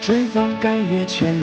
追风赶月千。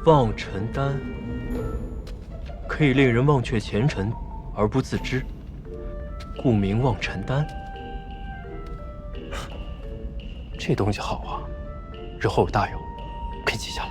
望尘丹可以令人忘却前尘而不自知，故名望尘丹。这东西好啊，日后有大用，可以记下来。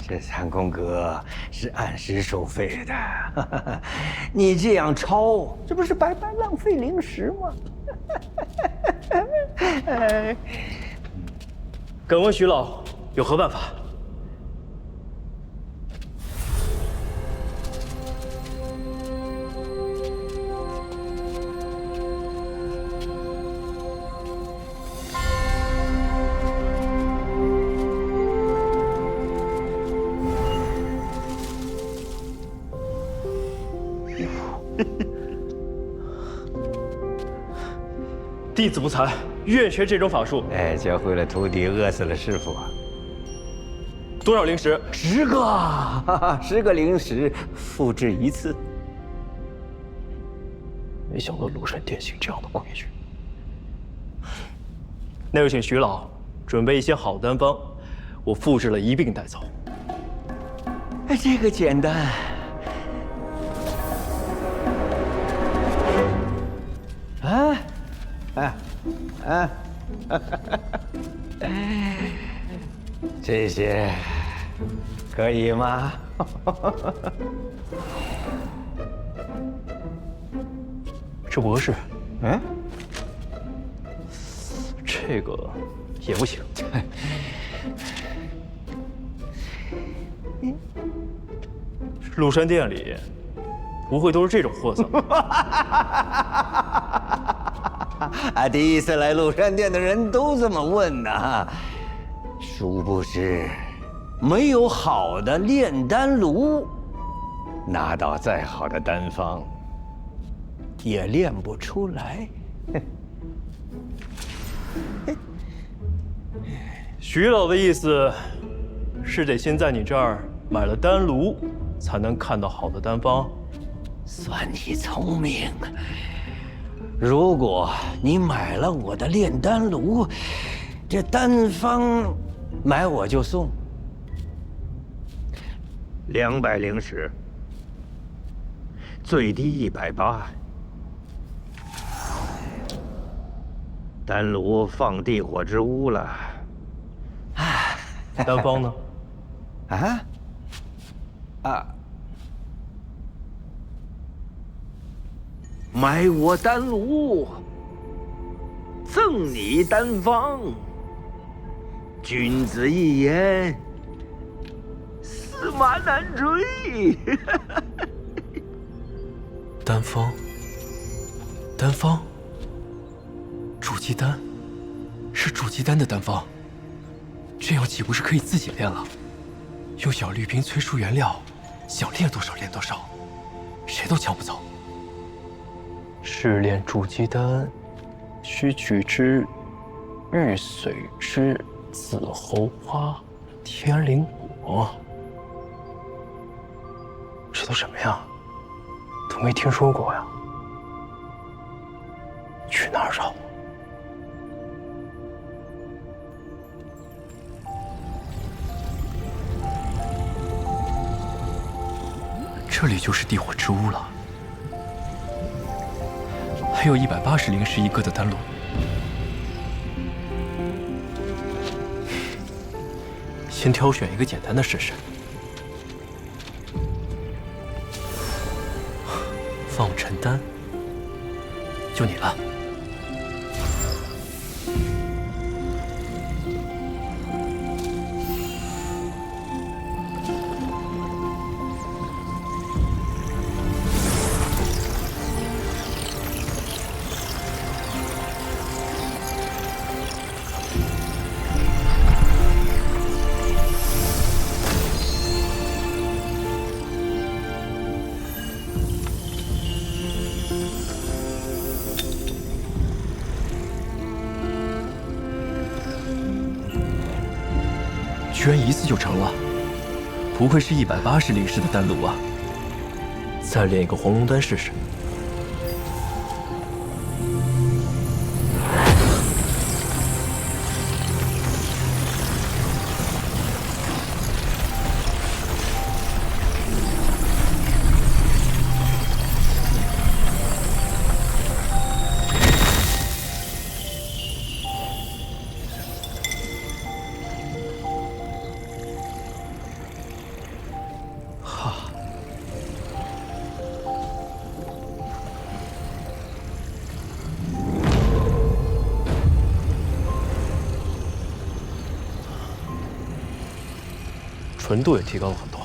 这三公哥是按时收费的，你这样抄，这不是白白浪费零食吗？敢问徐老有何办法？弟子不才，愿学这种法术。哎，教会了徒弟，饿死了师傅啊！多少灵石10个，10个灵石，复制一次。没想到庐山殿行这样的规矩。那就请徐老准备一些好丹方，我复制了一并带走。哎，这个简单。这些可以吗？这不合适。这个也不行。庐山殿里不会都是这种货色吧？第一次来庐山殿的人都这么问呢。殊不知，没有好的炼丹炉，拿到再好的丹方，也炼不出来。徐老的意思是得先在你这儿买了丹炉，才能看到好的丹方。算你聪明。如果你买了我的炼丹炉，这丹方买我就送200灵石，最低180。丹炉放地火之屋了。丹方呢？买我丹炉，赠你丹方。君子一言，驷马难追。丹方，筑基丹，是筑基丹的丹方，这样岂不是可以自己炼了？用小绿瓶催出原料，想炼多少炼多少，谁都抢不走。试炼筑基丹，需取之玉髓之紫侯花、天灵果。这都什么呀？都没听说过呀。去哪儿找？这里就是地火之屋了。还有180灵石一个的丹炉。先挑选一个简单的试试。放尘丹，就你了。居然一次就成了，不愧是180灵石的丹炉啊！再炼一个黄龙丹试试。纯度也提高了很多。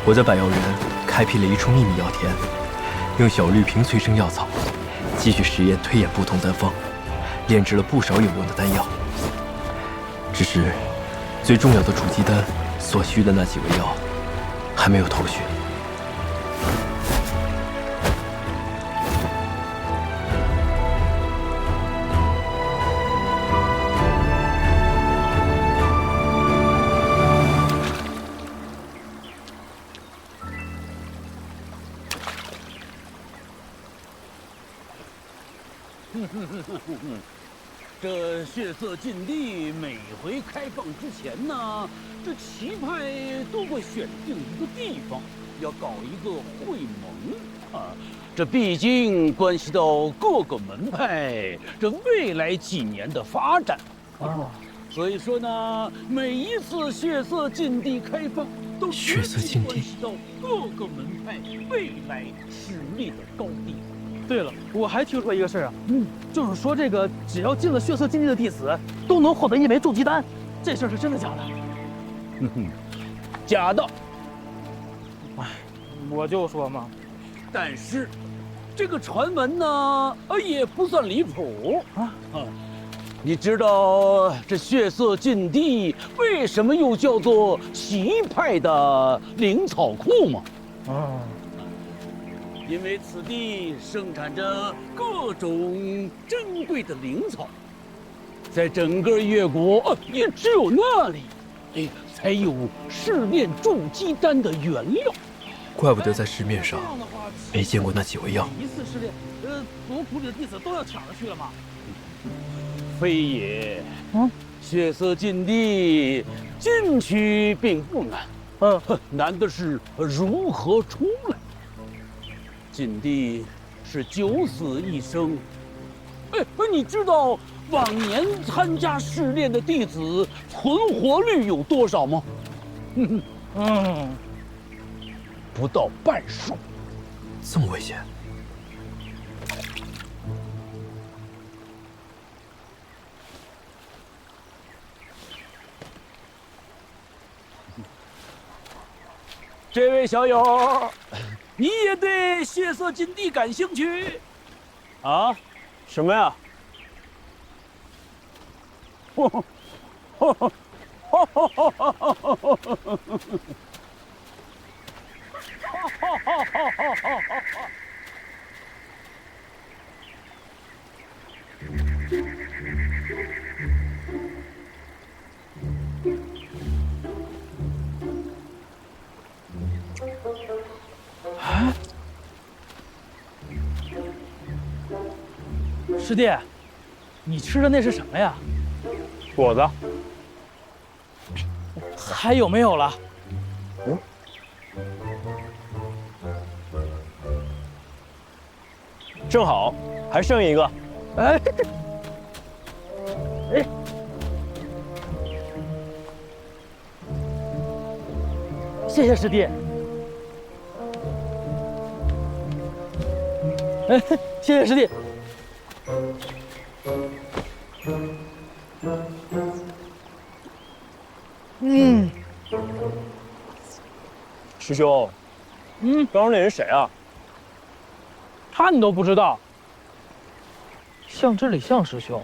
我在百药园开辟了一处秘密药田，用小绿瓶催生药草，继续实验推演不同丹方，炼制了不少有用的丹药。只是最重要的筑基丹所需的那几味药，还没有头绪。这血色禁地每回开放之前呢，这棋派都会选定一个地方，要搞一个会盟啊。这毕竟关系到各个门派这未来几年的发展啊。所以说呢，每一次血色禁地开放，都血色禁地关系到各个门派未来实力的高低。对了，我还听说一个事儿啊，就是说这个只要进了血色禁地的弟子，都能获得一枚筑基丹，这事儿是真的假的？假的。哎，我就说嘛，但是，这个传闻呢，也不算离谱啊。你知道这血色禁地为什么又叫做奇派的灵草库吗？因为此地生产着各种珍贵的灵草，在整个越国，也只有那里，才有试炼筑基丹的原料。怪不得在市面上没见过那几味药。一次试炼，族谱里的弟子都要抢着去了吗？非也，血色禁地进去并不难，难的是如何出来。禁地是九死一生，你知道往年参加试炼的弟子存活率有多少吗？不到半数。这么危险？这位小友，你也对血色禁地感兴趣？啊？什么呀？师弟，你吃的那是什么呀？果子。还有没有了？正好，还剩一个。哎，谢谢师弟。谢谢师弟。师兄，刚刚那人谁啊？他你都不知道？向之礼向师兄，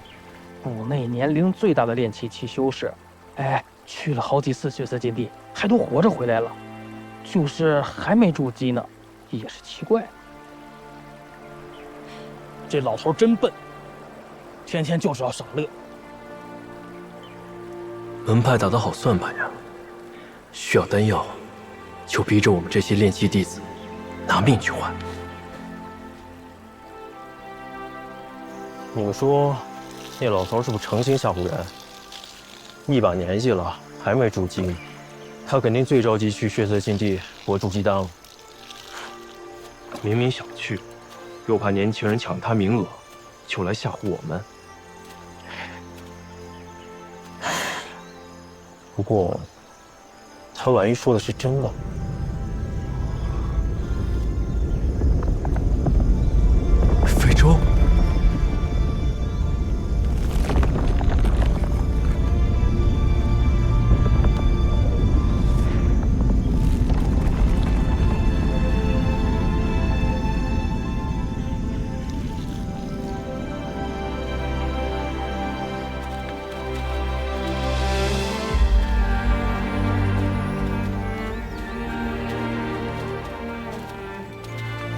谷内年龄最大的炼气期修士，去了好几次血色禁地，还都活着回来了，就是还没筑基呢，也是奇怪。这老头真笨，天天就是要赏乐。门派打得好算盘呀，需要丹药，就逼着我们这些炼气弟子拿命去换。你们说，那老头是不是诚心吓唬人？一把年纪了，还没筑基，他肯定最着急去血色禁地博筑基丹了。明明想去，又怕年轻人抢他名额，就来吓唬我们。不过，他万一说的是真的，非洲。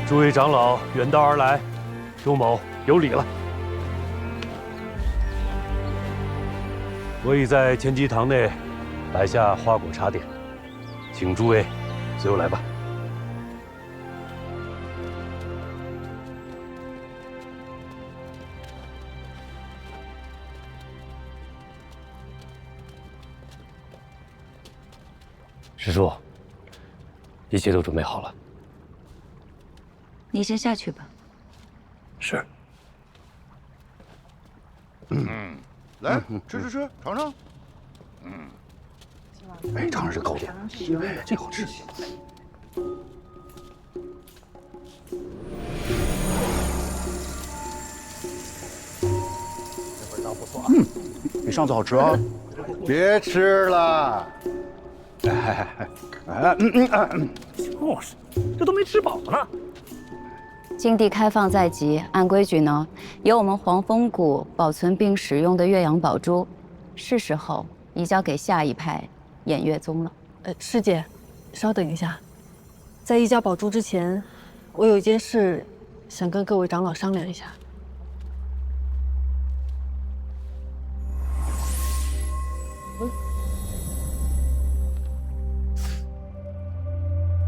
诸位长老远道而来，周某有礼了。我已在前机堂内摆下花果茶点，请诸位随我来吧。师叔，一切都准备好了。你先下去吧。是。来，吃，尝尝。哎，尝尝这糕点，哎，这好吃。这味道不错啊，比上次好吃啊。别吃了。就是这都没吃饱呢。禁地开放在即，按规矩呢，由我们黄风谷保存并使用的岳阳宝珠，是时候移交给下一派偃月宗了。师姐，稍等一下，在移交宝珠之前，我有一件事想跟各位长老商量一下。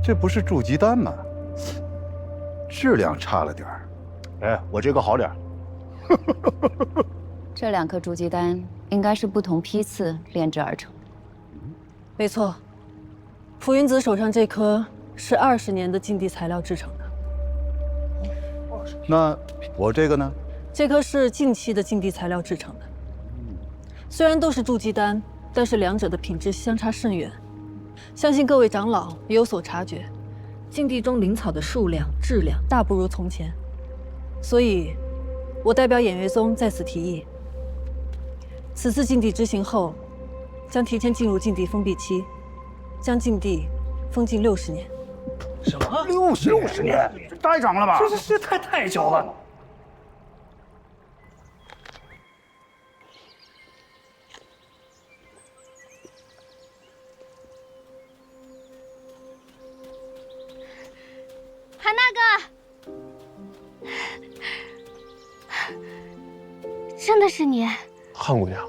这不是筑基丹吗？质量差了点儿。哎，我这个好点儿。这2颗筑基丹应该是不同批次炼制而成。没错，浮云子手上这颗是20年的禁地材料制成的。那我这个呢？这颗是近期的禁地材料制成的。虽然都是筑基丹，但是两者的品质相差甚远。相信各位长老也有所察觉，禁地中灵草的数量、质量大不如从前。所以，我代表偃月宗在此提议，此次禁地执行后，将提前进入禁地封闭期，将禁地封禁60年。什么60年？这太长了吧？这太久了。韩大哥，真的是你，汉姑娘。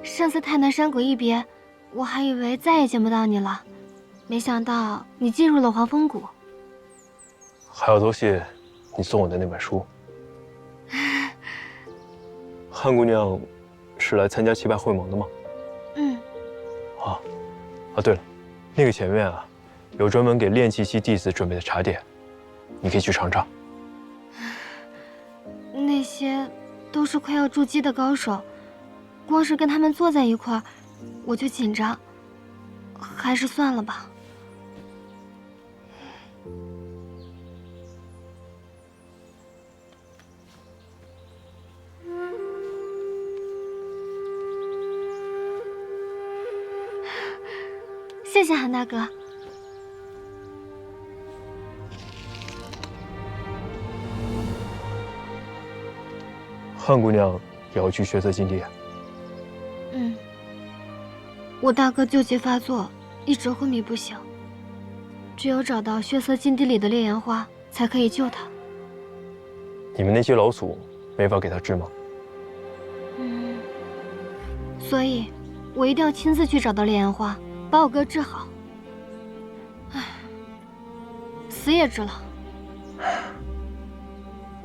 上次太南山谷一别，我还以为再也见不到你了，没想到你进入了黄风谷。还要多谢你送我的那本书。汉姑娘是来参加棋派会盟的吗？嗯。对了，那个前面啊，有专门给炼气期弟子准备的茶点，你可以去尝尝。那些都是快要筑基的高手，光是跟他们坐在一块儿，我就紧张，还是算了吧。谢谢韩大哥。汉姑娘也要去血色禁地啊？嗯，我大哥旧疾发作，一直昏迷不醒，只有找到血色禁地里的烈焰花，才可以救他。你们那些老祖没法给他治吗？所以，我一定要亲自去找到烈焰花，把我哥治好。唉，死也治了。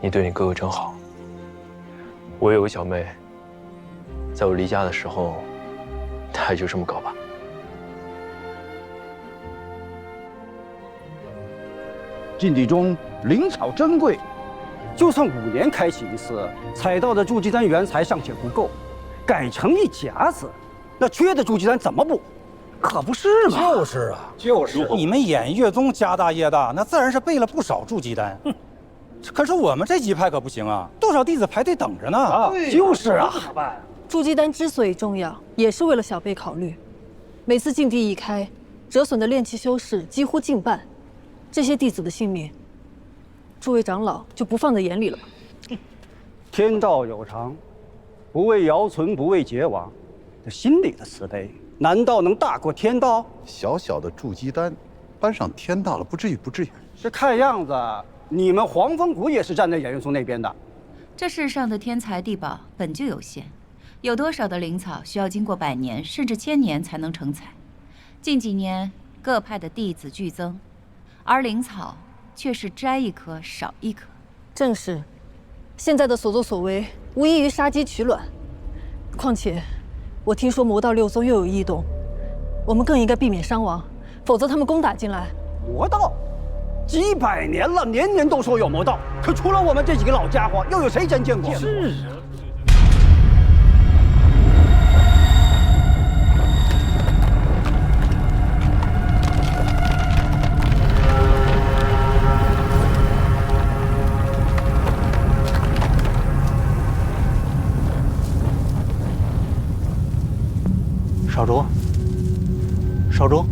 你对你哥哥真好。我有个小妹，在我离家的时候，她也就这么搞吧。禁地中灵草珍贵，就算5年开启一次，采到的筑基丹原材尚且不够，改成一甲子，那缺的筑基丹怎么补？可不是嘛！就是啊，就是你们偃月宗家大业大，那自然是备了不少筑基丹。可是我们这几派可不行啊，多少弟子排队等着呢。就是啊，怎么办？筑基丹之所以重要，也是为了小辈考虑。每次禁地一开，折损的炼气修士几乎近半，这些弟子的性命，诸位长老就不放在眼里了吧？天道有常，不为尧存，不为桀亡，这心里的慈悲，难道能大过天道？小小的筑基丹，搬上天道了，不至于，不至于。这看样子，你们黄风谷也是站在偃月宗那边的。这世上的天材地宝本就有限，有多少的灵草需要经过100年甚至1000年才能成材？近几年各派的弟子剧增，而灵草却是摘一颗少一颗。正是，现在的所作所为无异于杀鸡取卵。况且，我听说魔道6宗又有异动，我们更应该避免伤亡，否则他们攻打进来。魔道？几百年了，年年都说有魔道，可除了我们这几个老家伙，又有谁真见过？是啊。少主，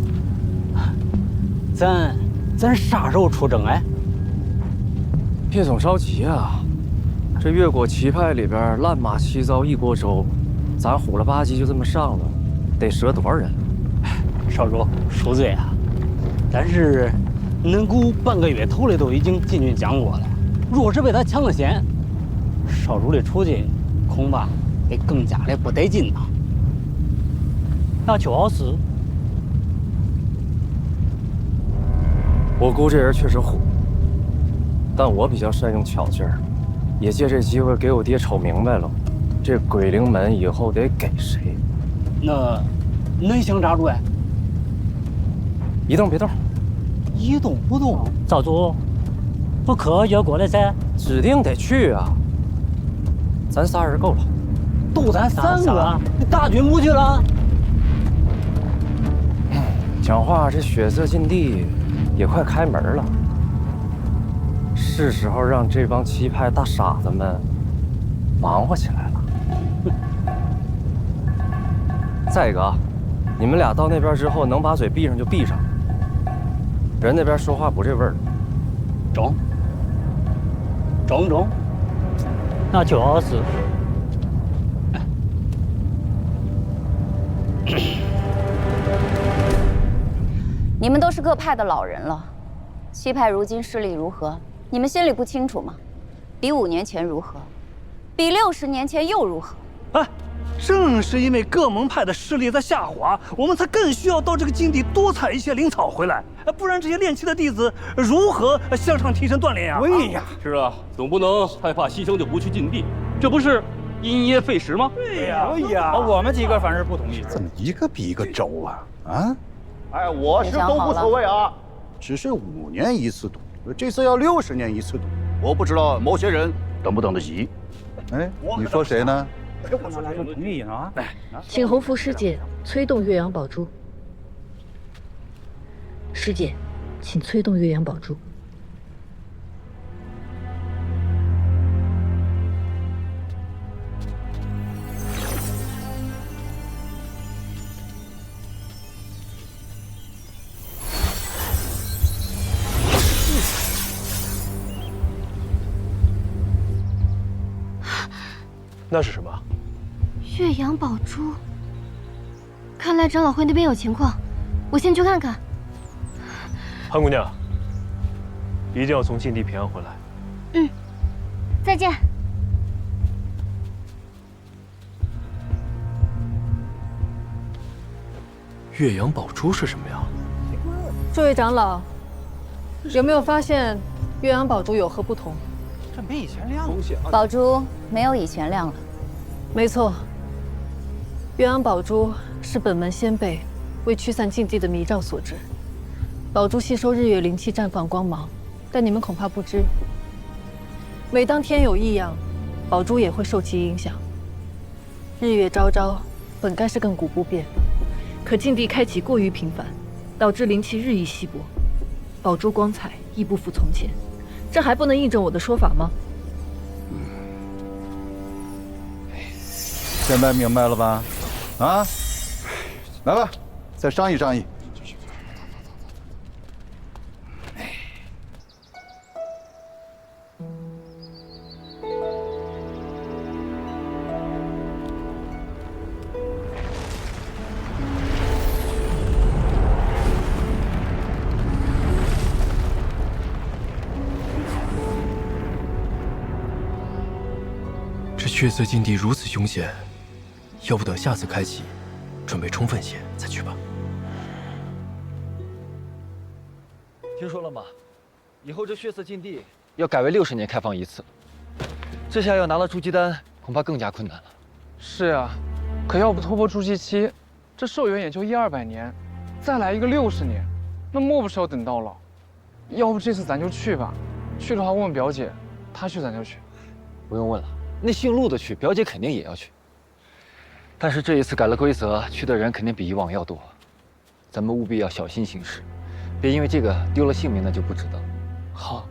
咱啥时候出征哎？别总着急啊，这越国棋派里边烂马七糟一锅粥，咱虎了吧唧就这么上了，得折多少人？少主恕罪啊，但是恁姑半个月头里都已经进军讲过了，若是被他抢了先，少主的处境恐怕得更加的不得劲呐。那就是。我姑这人确实虎，但我比较善用巧劲儿，也借这机会给我爹瞅明白了，这鬼灵门以后得给谁。那恁想咋住呀？一动别动，一动不动。赵主，不可要过来噻？指定得去啊！咱仨人够了。都咱3个，大军不去了？讲话，这血色禁地也快开门了，是时候让这帮棋派大傻子们忙活起来了。再一个啊，你们俩到那边之后，能把嘴闭上就闭上，人那边说话不这味儿。中，那就是。你们都是各派的老人了，西派如今势力如何，你们心里不清楚吗？比5年前如何，比60年前又如何？哎，正是因为各门派的势力在下滑，我们才更需要到这个禁地多采一些灵草回来，不然这些练气的弟子如何向上提升锻炼呀？对呀，是啊，总不能害怕牺牲就不去禁地，这不是因噎废食吗？对呀，对呀，我们几个反正不同意。怎么一个比一个轴啊？啊？哎，我是都无所谓啊，只是5年一次赌，这次要60年一次赌，我不知道某些人等不等得起。哎，你说谁呢？我们来就同意啊！请洪福师姐催动岳阳宝珠。师姐，请催动岳阳宝珠。那是什么？岳阳宝珠。看来长老会那边有情况，我先去看看。韩姑娘，一定要从禁地平安回来。嗯，再见。岳阳宝珠是什么呀？诸位长老，有没有发现岳阳宝珠有何不同？这没以前亮了。宝珠没有以前亮了。没错，岳阳宝珠是本门先辈为驱散禁地的迷障所制。宝珠吸收日月灵气，绽放光芒，但你们恐怕不知，每当天有异样，宝珠也会受其影响。日月昭昭，本该是亘古不变，可禁地开启过于频繁，导致灵气日益稀薄，宝珠光彩亦不复从前。这还不能印证我的说法吗？现在明白了吧？啊，来吧，再商议商议。这血色禁地如此凶险，要不等下次开启，准备充分些再去吧。听说了吗？以后这血色禁地要改为60年开放一次，这下要拿到筑基丹，恐怕更加困难了。是啊，可要不突破筑基期，这寿元也就100-200年，再来一个60年，那莫不是要等到老？要不这次咱就去吧，去的话问问表姐，她去咱就去。不用问了，那姓陆的去，表姐肯定也要去。但是这一次改了规则，去的人肯定比以往要多，咱们务必要小心行事，别因为这个丢了性命，那就不值得。好，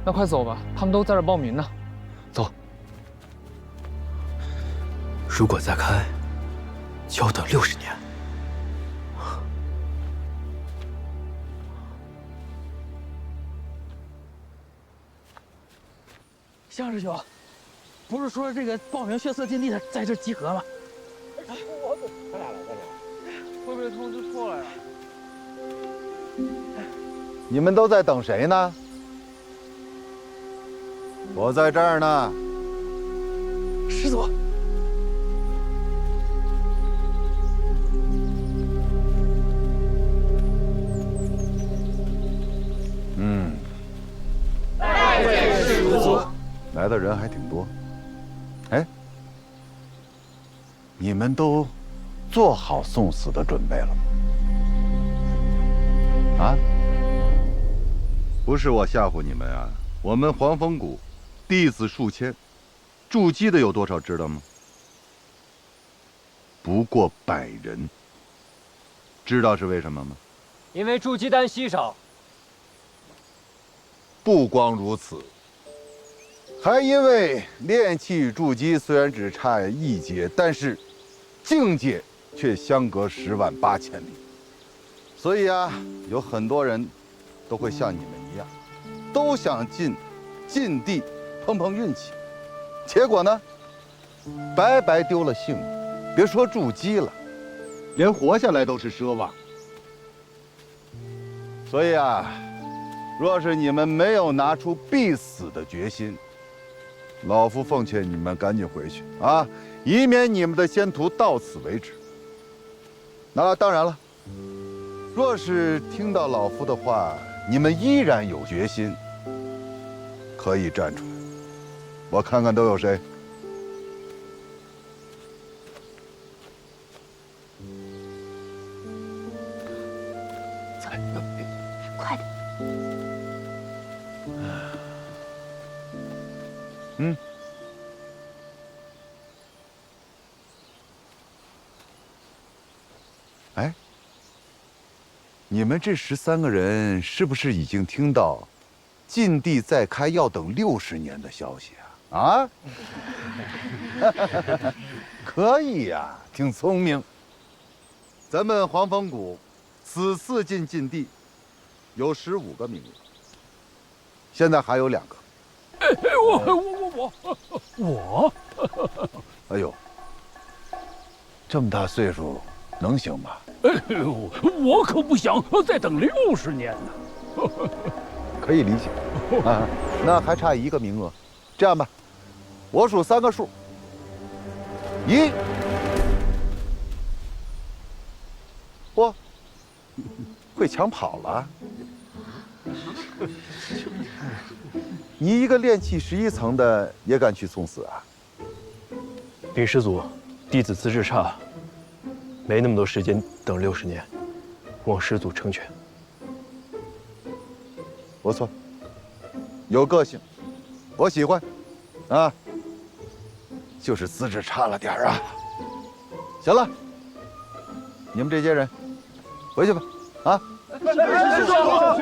那快走吧，他们都在这报名呢。走。如果再开，就要等60年。向师兄，不是说这个报名血色禁地的在这集合吗？咱俩来。会不会通知错了呀？你们都在等谁呢？我在这儿呢。师祖。的人还挺多。哎，你们都做好送死的准备了吗？啊？不是我吓唬你们啊！我们黄风谷弟子数千，筑基的有多少知道吗？不过100人。知道是为什么吗？因为筑基丹稀少。不光如此，还因为炼气与筑基虽然只差1阶，但是境界却相隔10万8千里。所以啊，有很多人都会像你们一样，都想进禁地碰碰运气，结果呢，白白丢了性命。别说筑基了，连活下来都是奢望。所以啊，若是你们没有拿出必死的决心，老夫奉劝你们赶紧回去啊，以免你们的仙途到此为止。那当然了，若是听到老夫的话，你们依然有决心，可以站出来，我看看都有谁。快点！嗯。哎，你们这13个人是不是已经听到禁地再开要等60年的消息啊？啊？可以呀，挺聪明。咱们黄风谷此次进禁地有15个名额，现在还有2个。我，哎呦，这么大岁数能行吗？我可不想再等60年呢。可以理解啊，那还差1个名额。这样吧，我数3个数，1，嚯，会抢跑了。你一个炼气11层的也敢去送死啊？禀师祖，弟子资质差，没那么多时间等60年，望师祖成全。不错，有个性，我喜欢，啊，就是资质差了点啊。行了，你们这些人回去吧，啊。师叔，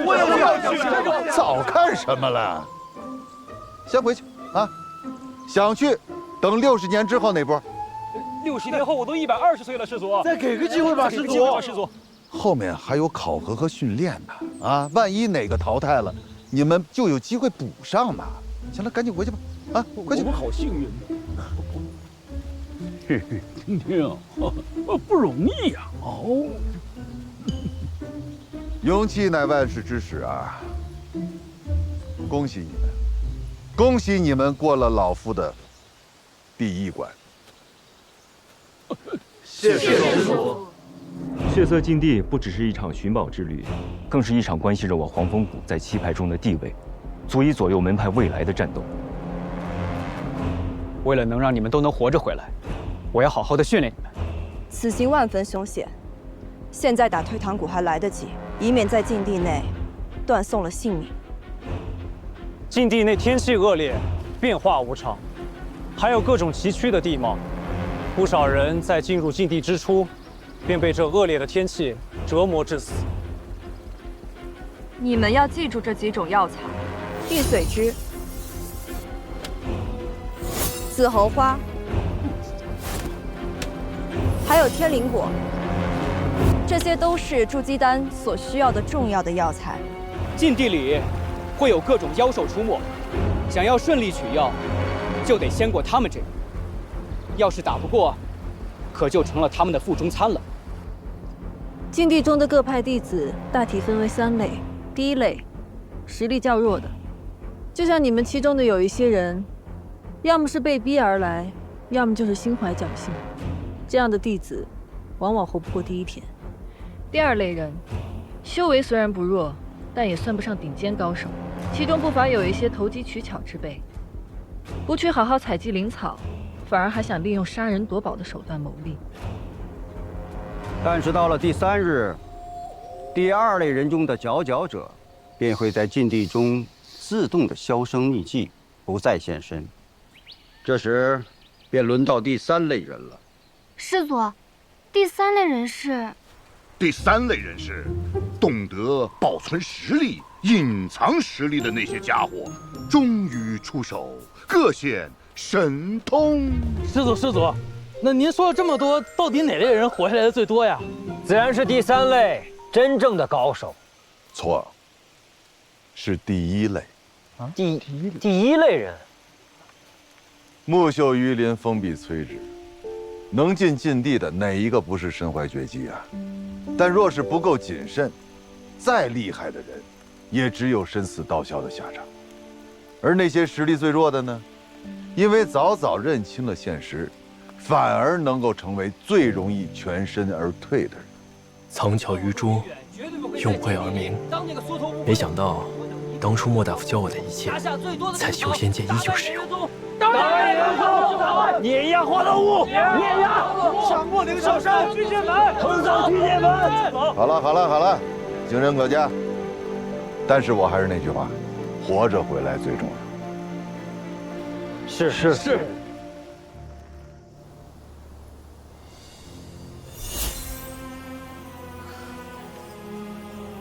我也要去。早干什么了？先回去啊！想去，等60年之后那波。 60年后我都120岁了，师祖。再给个机会吧，师祖。师祖，后面还有考核和训练呢，啊，万一哪个淘汰了，你们就有机会补上嘛。行了，赶紧回去吧，啊，快去。我们好幸运呢。嘿嘿，听听，不容易呀。哦。勇气乃万世之始啊！恭喜你们，恭喜你们过了老夫的第1关。 谢谢师祖。血色禁地不只是一场寻宝之旅，更是一场关系着我黄风谷在七派中的地位，足以左右门派未来的战斗。为了能让你们都能活着回来，我要好好的训练你们。此行万分凶险，现在打退堂鼓还来得及，以免在禁地内断送了性命。禁地内天气恶劣，变化无常，还有各种崎岖的地貌。 不少人在进入禁地之初，便被这恶劣的天气折磨致死。你们要记住这几种药草：碧水枝、紫猴花，还有天灵果。这些都是筑基丹所需要的重要的药材。禁地里会有各种妖兽出没，想要顺利取药，就得先过他们这里。 要是打不过，可就成了他们的腹中餐了。禁地中的各派弟子大体分为3类，第一类，实力较弱的，就像你们其中的有一些人，要么是被逼而来，要么就是心怀侥幸。这样的弟子，往往活不过第1天。第2类人，修为虽然不弱，但也算不上顶尖高手，其中不乏有一些投机取巧之辈。不去好好采集灵草，反而还想利用杀人夺宝的手段牟利。但是到了第3日，第2类人中的佼佼者，便会在禁地中自动的销声匿迹，不再现身。这时，便轮到第3类人了。师祖，第3类人是？第3类人是懂得保存实力、隐藏实力的那些家伙，终于出手，各显神通。师祖，那您说了这么多，到底哪类人活下来的最多呀？自然是第3类真正的高手。错，是第1类。啊，第1类人。木秀于林，风必摧之。能进禁地的哪一个不是身怀绝技啊？但若是不够谨慎，再厉害的人，也只有身死道消的下场。而那些实力最弱的呢，因为早早认清了现实，反而能够成为最容易全身而退的人。藏巧于拙，用晦而明。没想到，当初莫大夫教我的一切，在修仙界依旧适用。当然有功！碾压花刀屋，碾压上莫灵少山巨剑门，横扫巨剑门。好了，行人可嘉。但是我还是那句话，活着回来最重要。是。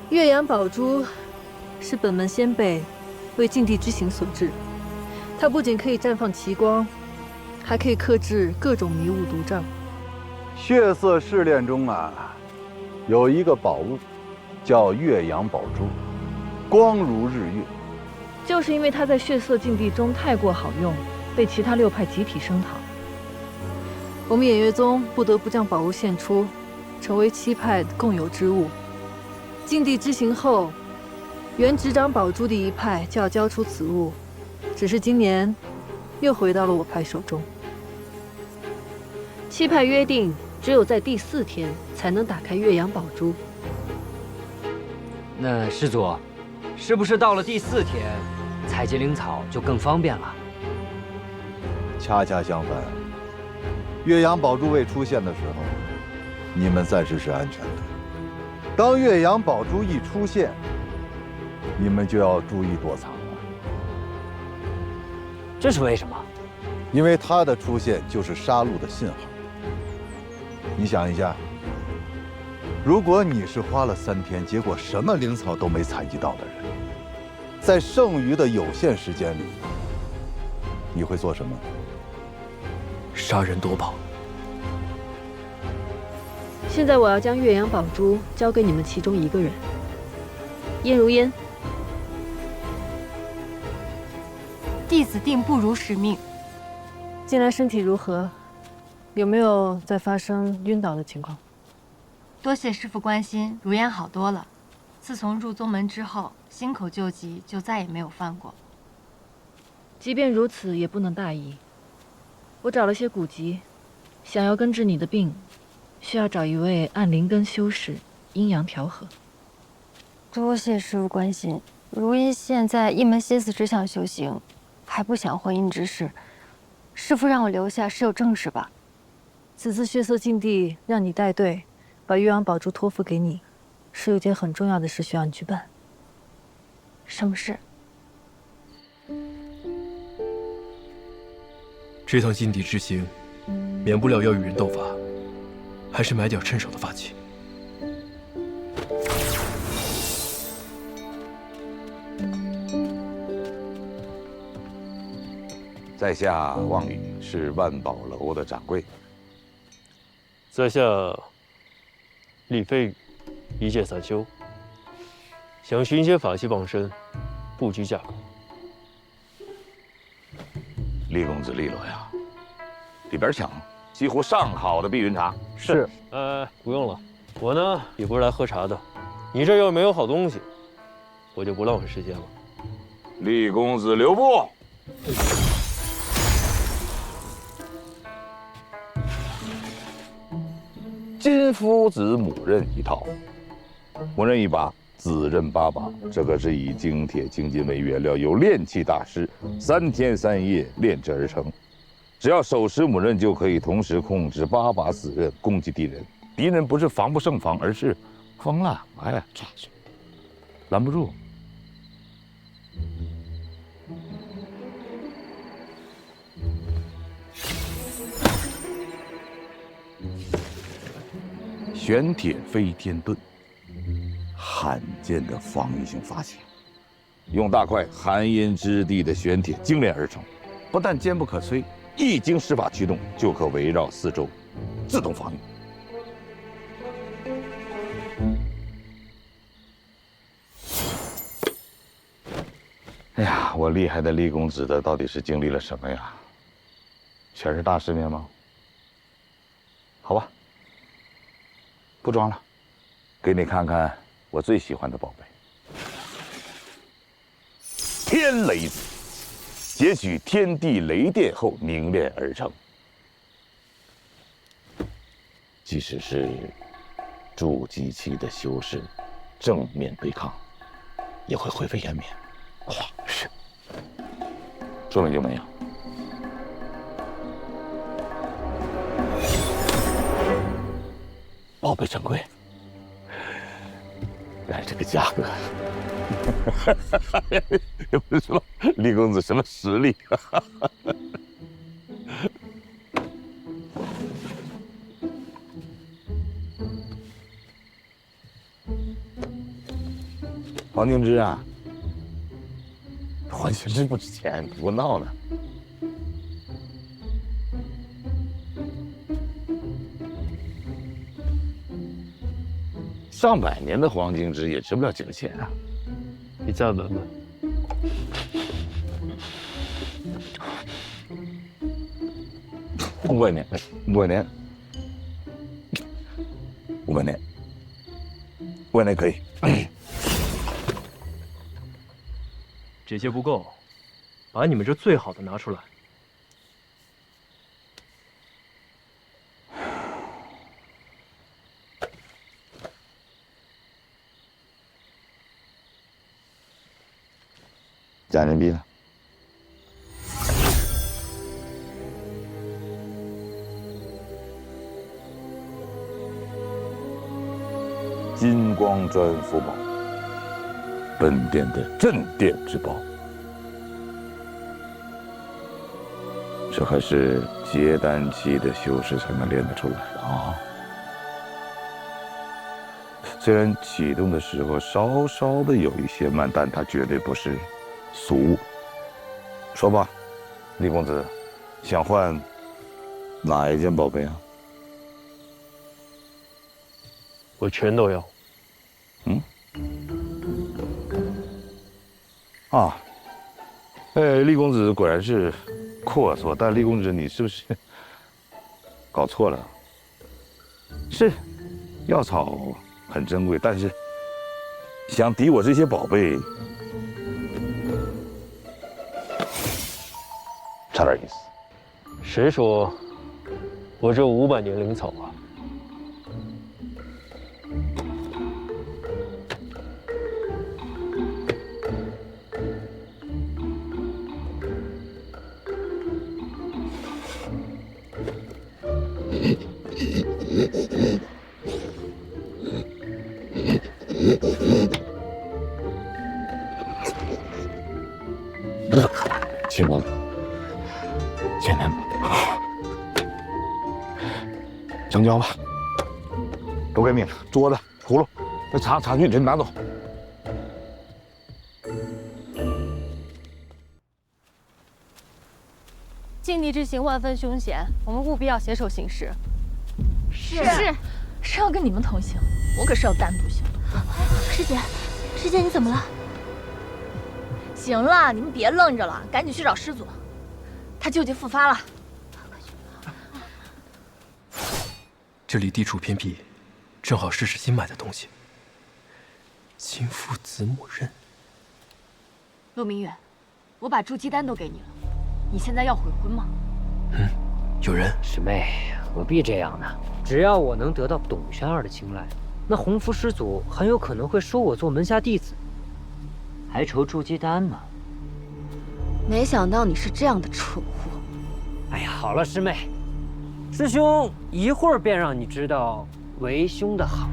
岳阳宝珠是本门先辈为禁地之行所制，它不仅可以绽放奇光，还可以克制各种迷雾毒障。血色试炼中啊，有一个宝物，叫岳阳宝珠，光如日月。就是因为它在血色禁地中太过好用，被其他6派集体声讨。我们偃月宗不得不将宝物献出，成为7派共有之物。禁地之行后，原执掌宝珠的一派就要交出此物，只是今年又回到了我派手中。7派约定，只有在第4天才能打开岳阳宝珠。那师祖，是不是到了第4天，采集灵草就更方便了？恰恰相反，岳阳宝珠未出现的时候，你们暂时是安全的。当岳阳宝珠一出现，你们就要注意躲藏了。这是为什么？因为它的出现就是杀戮的信号。你想一下，如果你是花了3天，结果什么灵草都没采集到的人，在剩余的有限时间里，你会做什么？杀人夺宝。现在我要将岳阳宝珠交给你们其中一个人，燕如烟。弟子定不辱使命。近来身体如何？有没有再发生晕倒的情况？多谢师父关心，如烟好多了。自从入宗门之后，心口旧疾就再也没有犯过。即便如此，也不能大意。我找了些古籍，想要根治你的病，需要找一位按灵根修士，阴阳调和。多谢师父关心。如烟现在一门心思只想修行，还不想婚姻之事。师父让我留下是有正事吧？此次血色禁地让你带队，把岳阳宝珠托付给你，是有件很重要的事需要你去办。什么事？这趟禁地之行，免不了要与人斗法，还是买点趁手的法器。在下望宇，是万宝楼的掌柜。在下李飞宇，一介散修，想寻些法器傍身，不拘价格。厉公子利落呀，里边请，几乎上好的碧云茶。是。不用了，我呢也不是来喝茶的。你这要是没有好东西，我就不浪费时间了。厉公子留步。金夫子母刃一套，母刃一把，自认八把，这可是以精铁、精金为原料，有炼器大师3天3夜炼制而成。只要手持母刃，就可以同时控制8把子刃攻击敌人。敌人不是防不胜防，而是疯了，哎，拦不住。玄铁飞天盾，罕见的防御性法器，用大块寒阴之地的玄铁精炼而成，不但坚不可摧，一经施法驱动，就可围绕四周，自动防御。哎呀，我厉害的厉公子的到底是经历了什么呀？全是大世面吗？好吧。不装了，给你看看我最喜欢的宝贝——天雷子，截取天地雷电后凝练而成。即使是筑基期的修士正面对抗，也会灰飞烟灭。哇，是，说没就没有。宝贝珍贵，但是这个价格，也不是说李公子什么实力。黄敬之啊，黄敬之不值钱，不过闹呢。上百年的黄金之也值不了几个钱啊！你再闻闻。500年，500年，500年，500年可以。这些不够，把你们这最好的拿出来。假人民币呢？金光砖符宝，本殿的镇店之宝。这还是结丹期的修士才能练得出来的啊！虽然启动的时候稍稍的有一些慢，但它绝对不是俗物。说吧，李公子，想换哪一件宝贝啊？我全都要。嗯？啊，厉公子果然是阔绰，但厉公子你是不是搞错了？是，药草很珍贵，但是想抵我这些宝贝，差点意思。谁说我这500年灵草啊？亲们，简单，成交吧。都给你了，桌子、葫芦、那茶具，全拿走。禁地之行万分凶险，我们务必要携手行事。是要跟你们同行，我可是要单独行动。师姐，你怎么了？行了，你们别愣着了，赶紧去找师祖。他旧疾复发了。这里地处偏僻，正好试试新买的东西。金父子母刃。陆明远，我把筑基丹都给你了，你现在要悔婚吗？有人。师妹，何必这样呢？只要我能得到董玄儿的青睐，那洪福师祖很有可能会收我做门下弟子，还愁筑基丹吗？没想到你是这样的蠢货。哎呀，好了，师妹，师兄一会儿便让你知道为兄的好。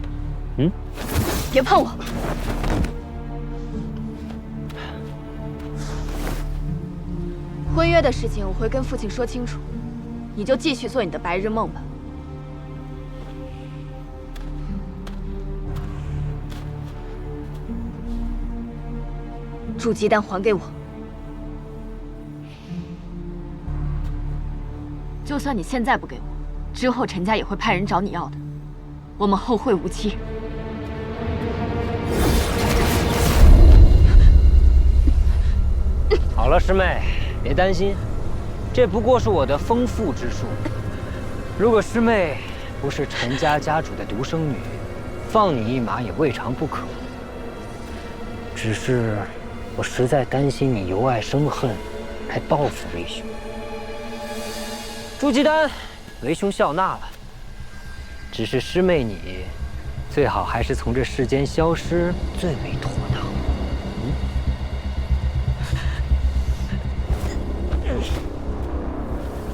别碰我！婚约的事情我会跟父亲说清楚，你就继续做你的白日梦吧。筑基丹还给我，就算你现在不给我，之后陈家也会派人找你要的，我们后会无期。好了，师妹，别担心，这不过是我的丰富之术。如果师妹不是陈家家主的独生女，放你一马也未尝不可。只是我实在担心你由爱生恨，来报复为兄。筑基丹，为兄笑纳了。只是师妹你，最好还是从这世间消失最为妥当。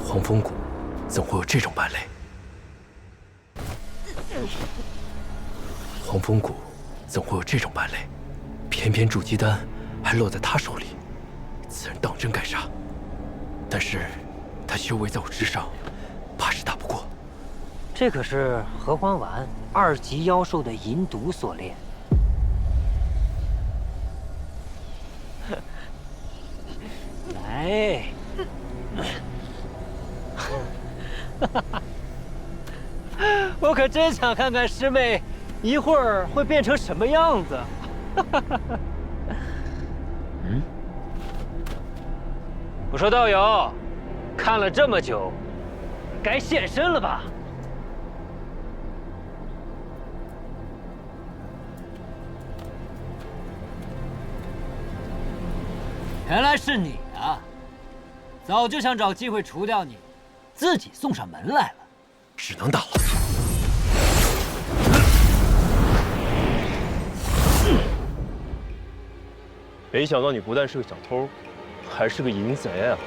黄风谷怎会有这种败类？黄风谷怎会有这种败类？偏偏筑基丹还落在他手里，此人当真该杀。但是，他修为在我之上，怕是打不过。这可是合欢丸2级妖兽的银毒所炼。来。我可真想看看师妹一会儿会变成什么样子。我说道友，看了这么久，该现身了吧？原来是你啊！早就想找机会除掉你，自己送上门来了。只能打了。没想到你不但是个小偷，还是个淫贼啊！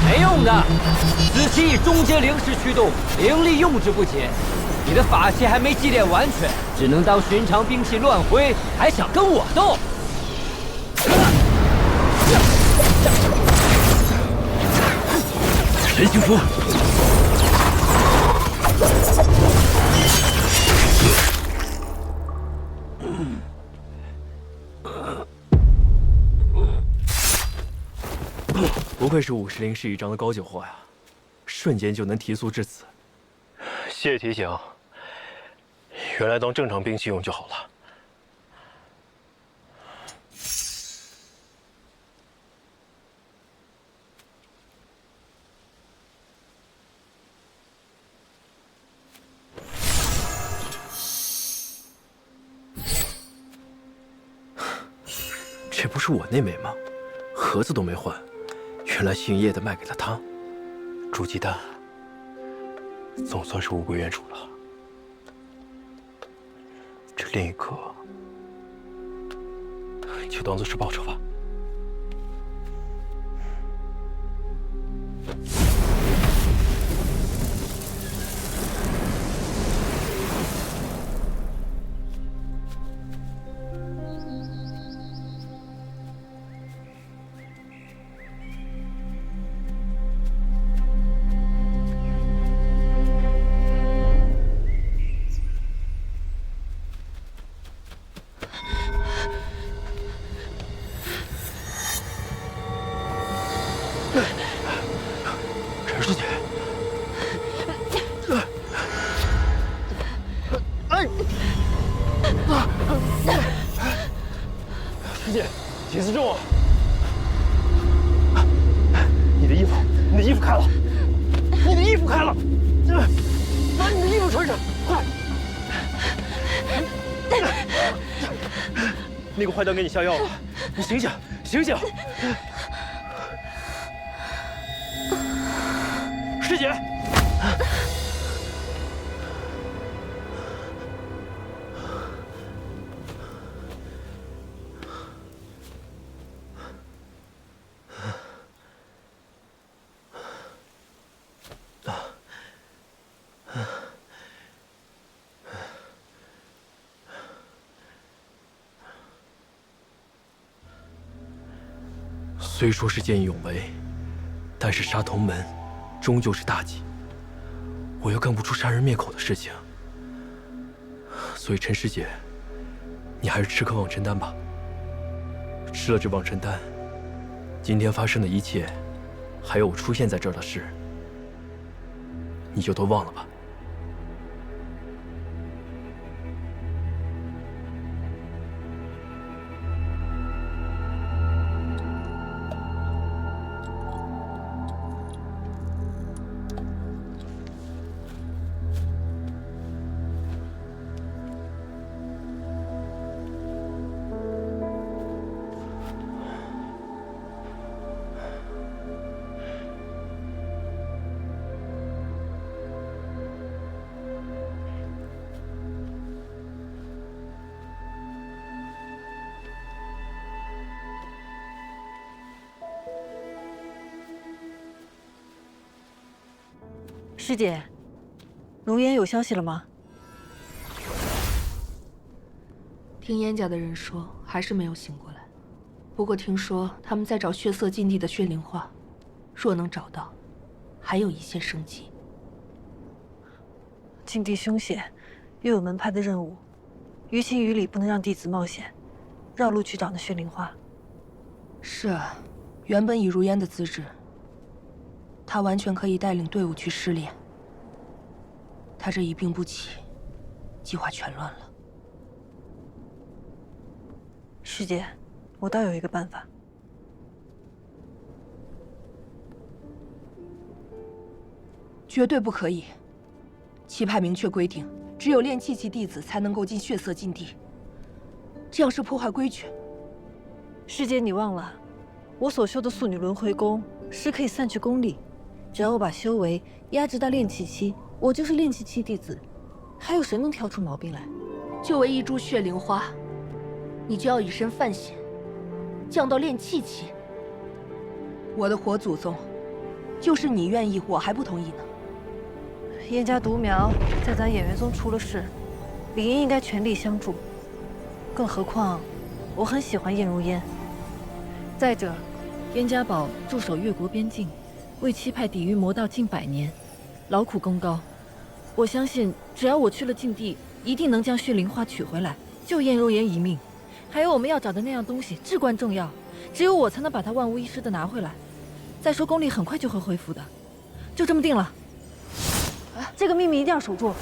没用的，此期以中阶灵石驱动，灵力用之不竭。你的法器还没祭炼完全，只能当寻常兵器乱挥，还想跟我斗？神行符。不愧是50灵氏一章的高级货呀，瞬间就能提速至此。谢谢提醒。原来当正常兵器用就好了。这不是我那枚吗？盒子都没换，原来姓叶的卖给了他。筑基丹，总算是物归原主了。这另一颗，就当做是报酬吧。陈师姐，师姐，体子重啊！你的衣服开了，你的衣服开了，把你的衣服穿上，快！那个坏蛋给你下药了，你醒醒，醒醒！师姐。虽说是见义勇为，但是杀同门终究是大忌，我又干不出杀人灭口的事情，所以陈师姐，你还是吃颗忘尘丹吧。吃了这忘尘丹，今天发生的一切，还有我出现在这儿的事，你就都忘了吧。师姐，龙烟有消息了吗？听燕家的人说，还是没有醒过来。不过听说他们在找血色禁地的血灵花，若能找到，还有一线生机。禁地凶险，又有门派的任务，于情于理不能让弟子冒险，绕路去找那血灵花。是啊，原本以如烟的资质，他完全可以带领队伍去试炼。他这一病不起，计划全乱了。师姐，我倒有一个办法。绝对不可以！七派明确规定，只有炼气期弟子才能够进血色禁地，这样是破坏规矩。师姐，你忘了，我所修的素女轮回功是可以散去功力，只要我把修为压制到炼气期，我就是炼气期弟子，还有谁能挑出毛病来？就为一株血灵花，你就要以身犯险，降到炼气期。我的活祖宗，就是你愿意，我还不同意呢。燕家独苗在咱演元宗出了事，理应应该全力相助。更何况，我很喜欢燕如烟。再者，燕家堡驻守越国边境，为七派抵御魔道近100年，劳苦功高。我相信，只要我去了禁地，一定能将血灵花取回来，救颜如颜一命。还有我们要找的那样东西至关重要，只有我才能把它万无一失的拿回来。再说功力很快就会恢复的，就这么定了。这个秘密一定要守住。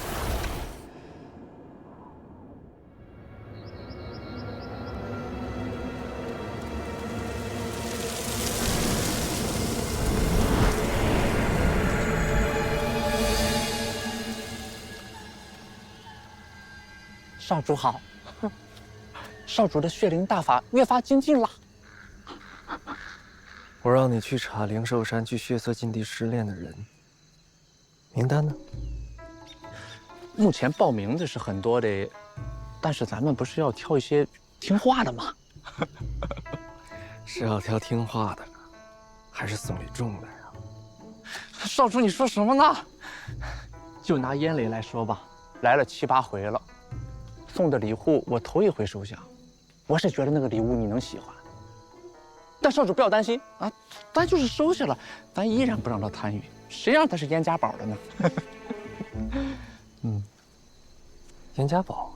少主好，少主的血灵大法越发精进了。我让你去查灵兽山去血色禁地失恋的人，名单呢？目前报名的是很多的，但是咱们不是要挑一些听话的吗？是要挑听话的，还是送礼重的呀？少主，你说什么呢？就拿燕雷来说吧，来了7、8回了。送的礼物我头一回收下，我是觉得那个礼物你能喜欢，但少主不要担心啊，咱就是收下了，咱依然不让他参与，谁让他是燕家宝的呢？燕家宝。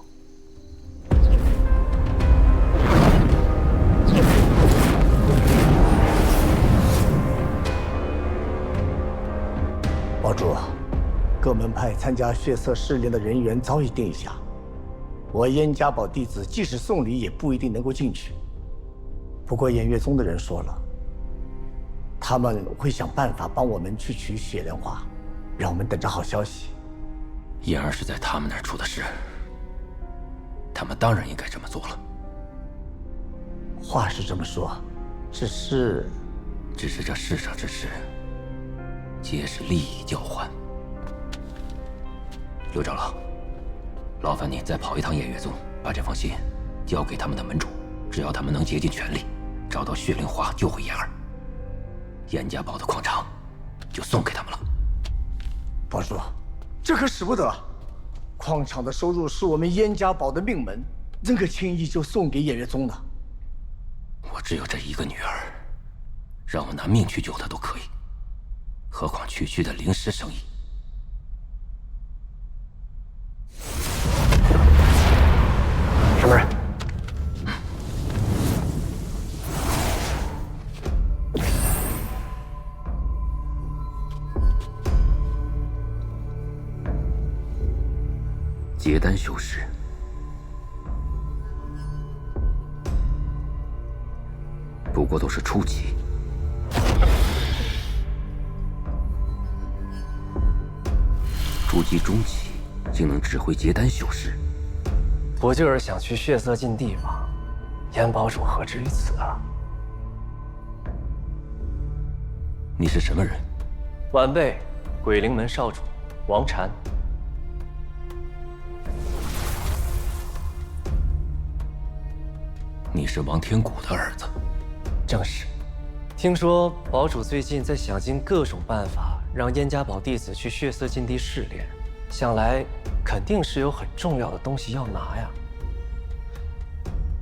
堡主，各门派参加血色试炼的人员早已定下。我燕家堡弟子即使送礼，也不一定能够进去。不过偃月宗的人说了，他们会想办法帮我们去取血莲花，让我们等着好消息。燕儿是在他们那儿出的事，他们当然应该这么做了。话是这么说，只是这世上之事，皆是利益交换。刘长老，劳烦你再跑一趟偃月宗，把这封信交给他们的门主。只要他们能竭尽全力找到血灵花，救回燕儿，燕家堡的矿场就送给他们了。堡主，这可使不得！矿场的收入是我们燕家堡的命门，怎可轻易就送给偃月宗呢？我只有这一个女儿，让我拿命去救她都可以，何况区区的灵石生意。什么人？结丹修士。不过都是初级。筑基中期竟能指挥结丹修士，不就是想去血色禁地吗？燕堡主何至于此啊？你是什么人？晚辈，鬼灵门少主王禅。你是王天谷的儿子？正是。听说堡主最近在想尽各种办法，让燕家堡弟子去血色禁地试炼，想来肯定是有很重要的东西要拿呀。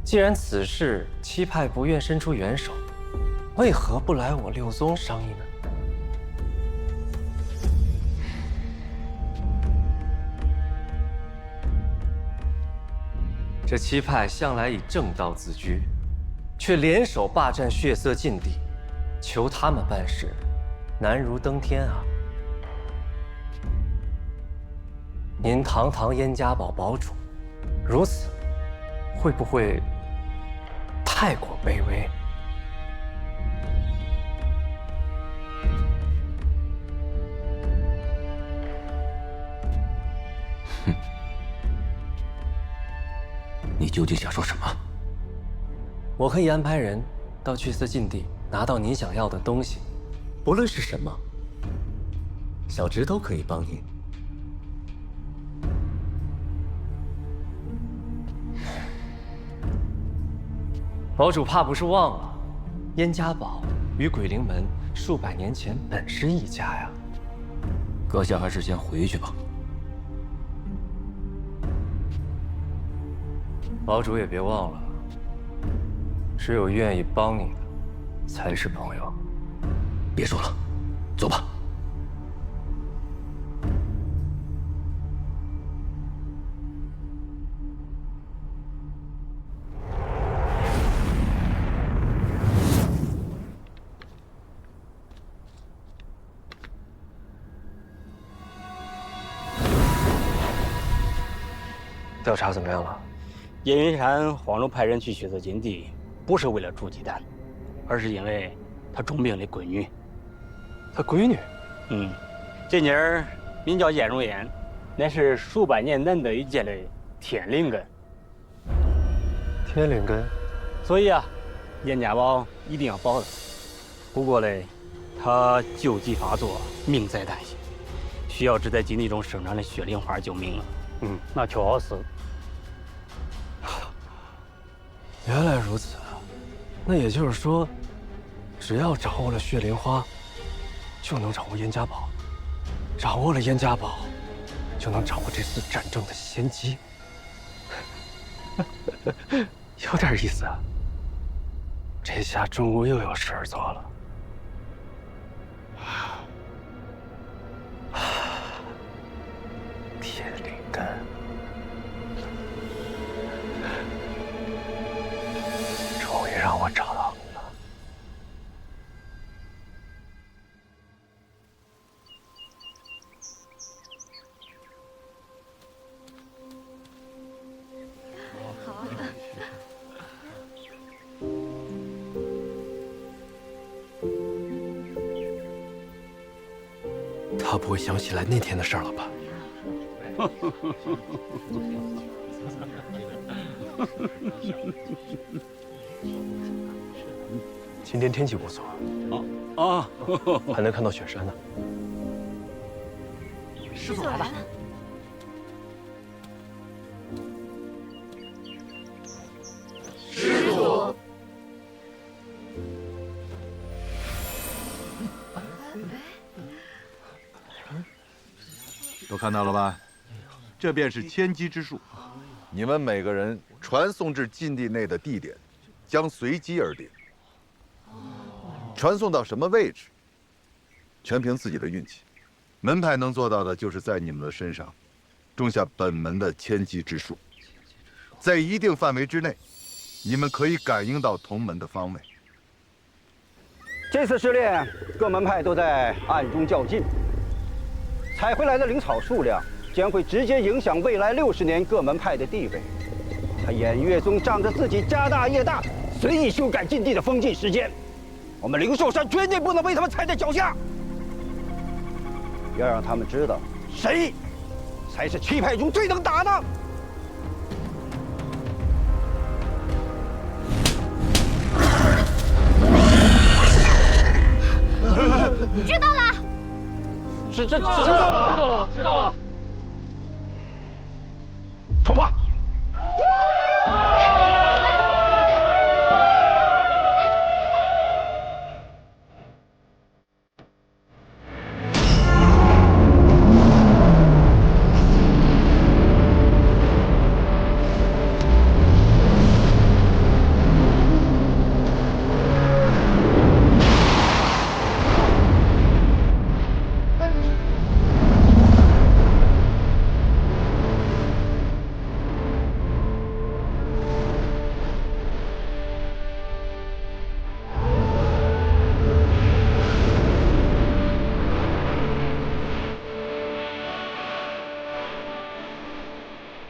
既然此事七派不愿伸出援手，为何不来我六宗商议呢？这七派向来以正道自居，却联手霸占血色禁地，求他们办事，难如登天啊！您堂堂燕家堡堡主，如此会不会太过卑微？你究竟想说什么？我可以安排人到血色禁地拿到您想要的东西，不论是什么，小侄都可以帮您。堡主怕不是忘了，燕家堡与鬼灵门数百年前本是一家呀。阁下还是先回去吧。堡主也别忘了，只有愿意帮你的才是朋友。别说了，走吧。调查怎么样了？燕云山黄州派人去血色禁地，不是为了朱姬丹，而是因为他重病的闺女。他闺女？这妮儿名叫燕如烟，乃是数百年难得一见的天灵根。天灵根。所以啊，燕家宝一定要保他。不过嘞，他旧疾发作，命在旦夕，需要只在禁地中生长的血灵花救命了。那确实。原来如此，那也就是说，只要掌握了血灵花，就能掌握燕家宝；掌握了燕家宝，就能掌握这次战争的先机。有点意思啊！这下中国又有事儿做了。天灵根。终于让我找到你了。他不会想起来那天的事儿了吧？今天天气不错还能看到雪山呢。师祖来了。师祖。都看到了吧？这便是千机之术。你们每个人传送至禁地内的地点，将随机而定。传送到什么位置，全凭自己的运气。门派能做到的，就是在你们的身上种下本门的千机之术，在一定范围之内，你们可以感应到同门的方位。这次试炼，各门派都在暗中较劲，采回来的灵草数量将会直接影响未来60年各门派的地位。偃月宗仗着自己家大业大，随意修改禁地的封禁时间，我们灵寿山绝对不能被他们踩在脚下。要让他们知道，谁才是七派中最能打的。知道了。知道了。出发。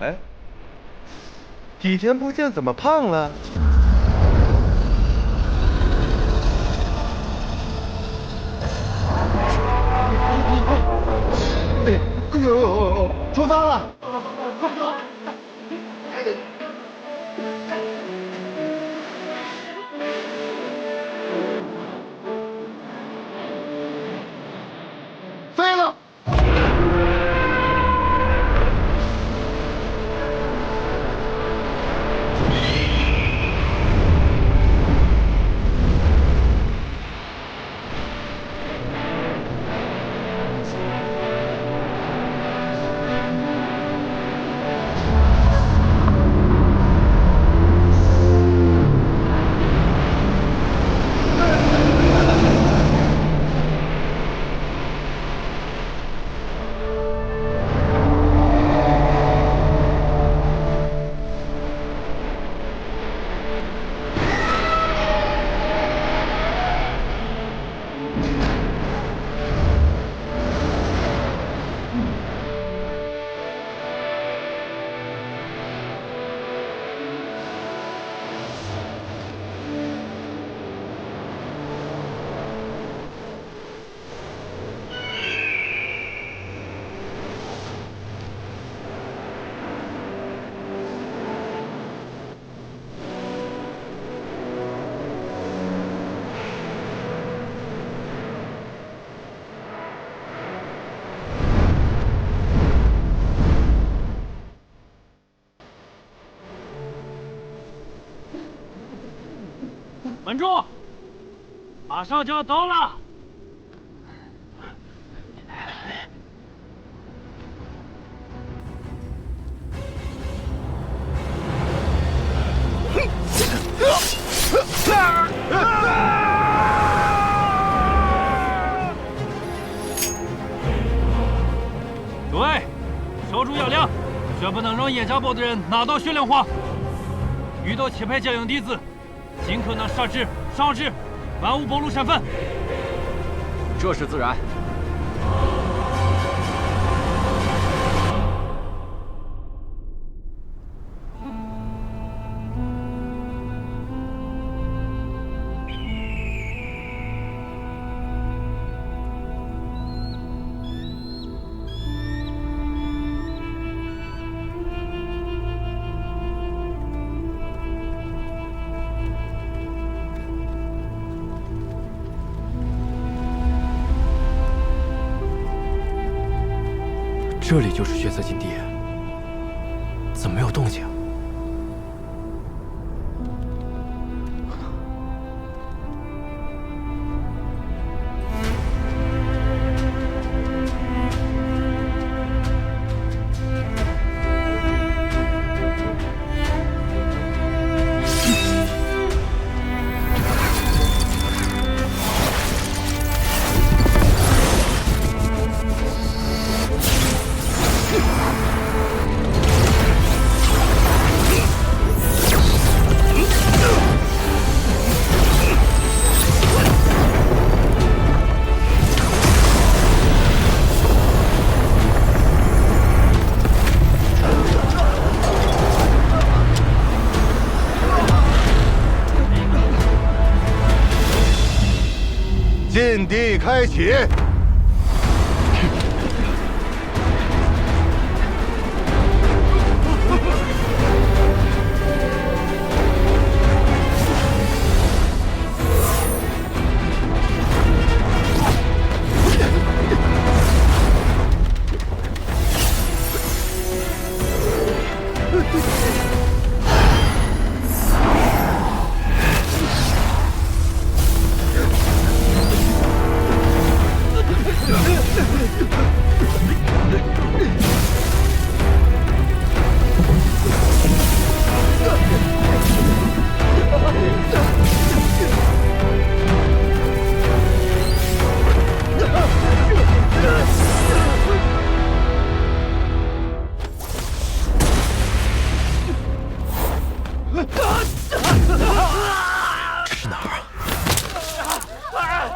哎，几天不见，怎么胖了？出发了！飞了！稳住！马上就要到了。诸位，守住要领，绝不能让燕家堡的人拿到血莲花。遇到欺骗江营弟子，尽可能杀之、伤之，万勿暴露身份。这是自然。这里就是血色禁地，怎么没有动静？禁地开启。这是哪儿啊？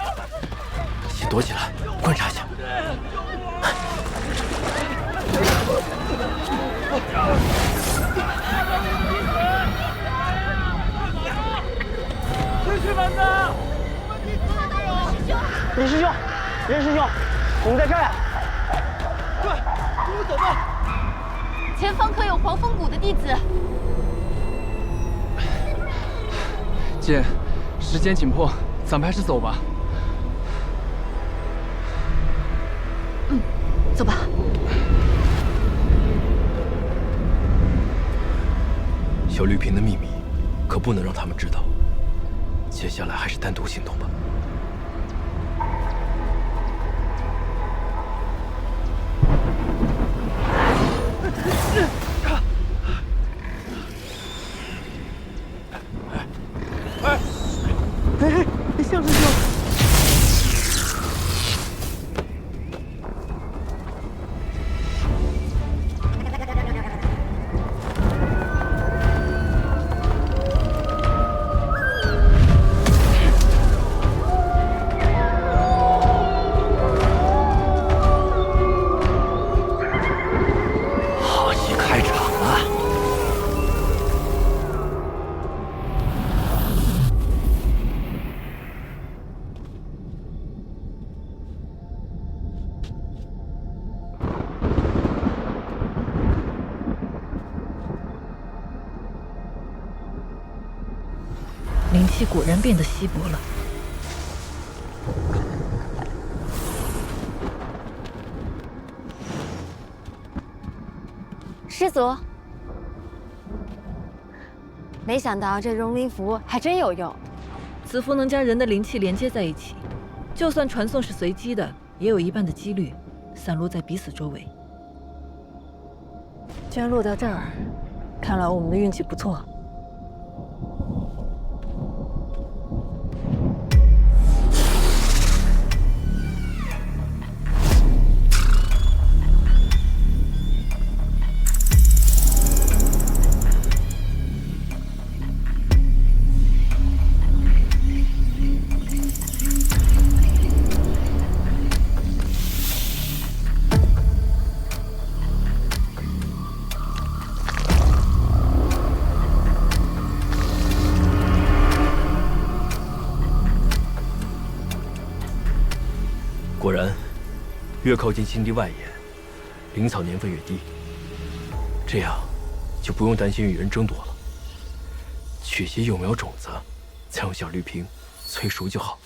先躲起来，观察一下。继续本子！任师兄，任师兄，我们在这儿呀！快，我们走吧。前方可有黄风谷的弟子。姐，时间紧迫，咱们还是走吧。嗯，走吧。小绿瓶的秘密，可不能让他们知道。接下来还是单独行动吧。向师兄。好戏开场了。灵气果然变得稀薄了。师祖，没想到这融灵符还真有用，此符能将人的灵气连接在一起，就算传送是随机的，也有一半的几率散落在彼此周围。居然落到这儿，看来我们的运气不错。果然，越靠近禁地外沿，灵草年份越低。这样，就不用担心与人争夺了。取些幼苗种子，再用小绿瓶催熟就好。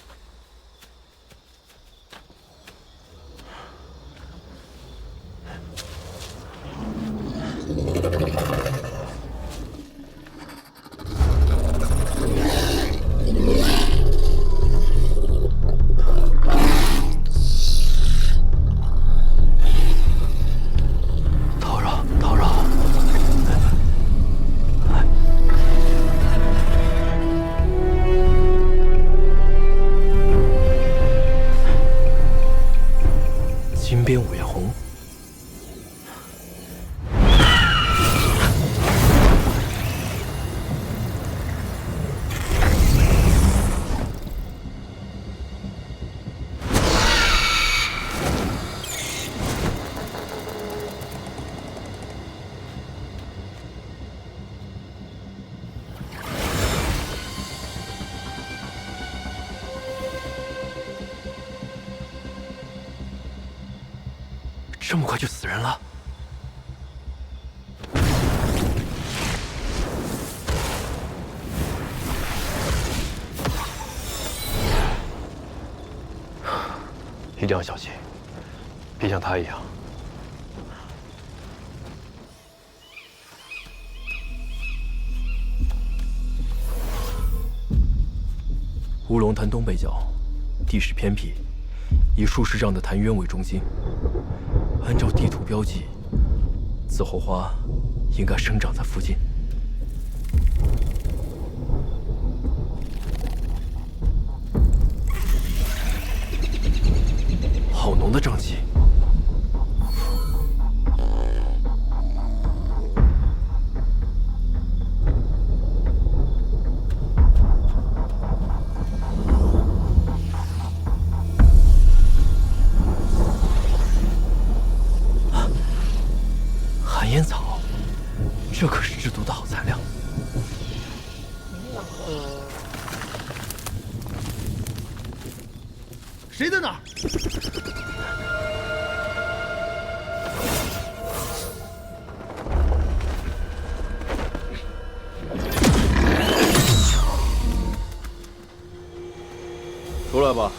金边五叶红，这么快就死人了？一定要小心，别像他一样。乌龙潭东北角，地势偏僻，以数十丈的潭渊为中心。按照地图标记，紫红花应该生长在附近。好浓的瘴气！寒烟草，这可是制毒的好材料。谁在那儿？出来吧，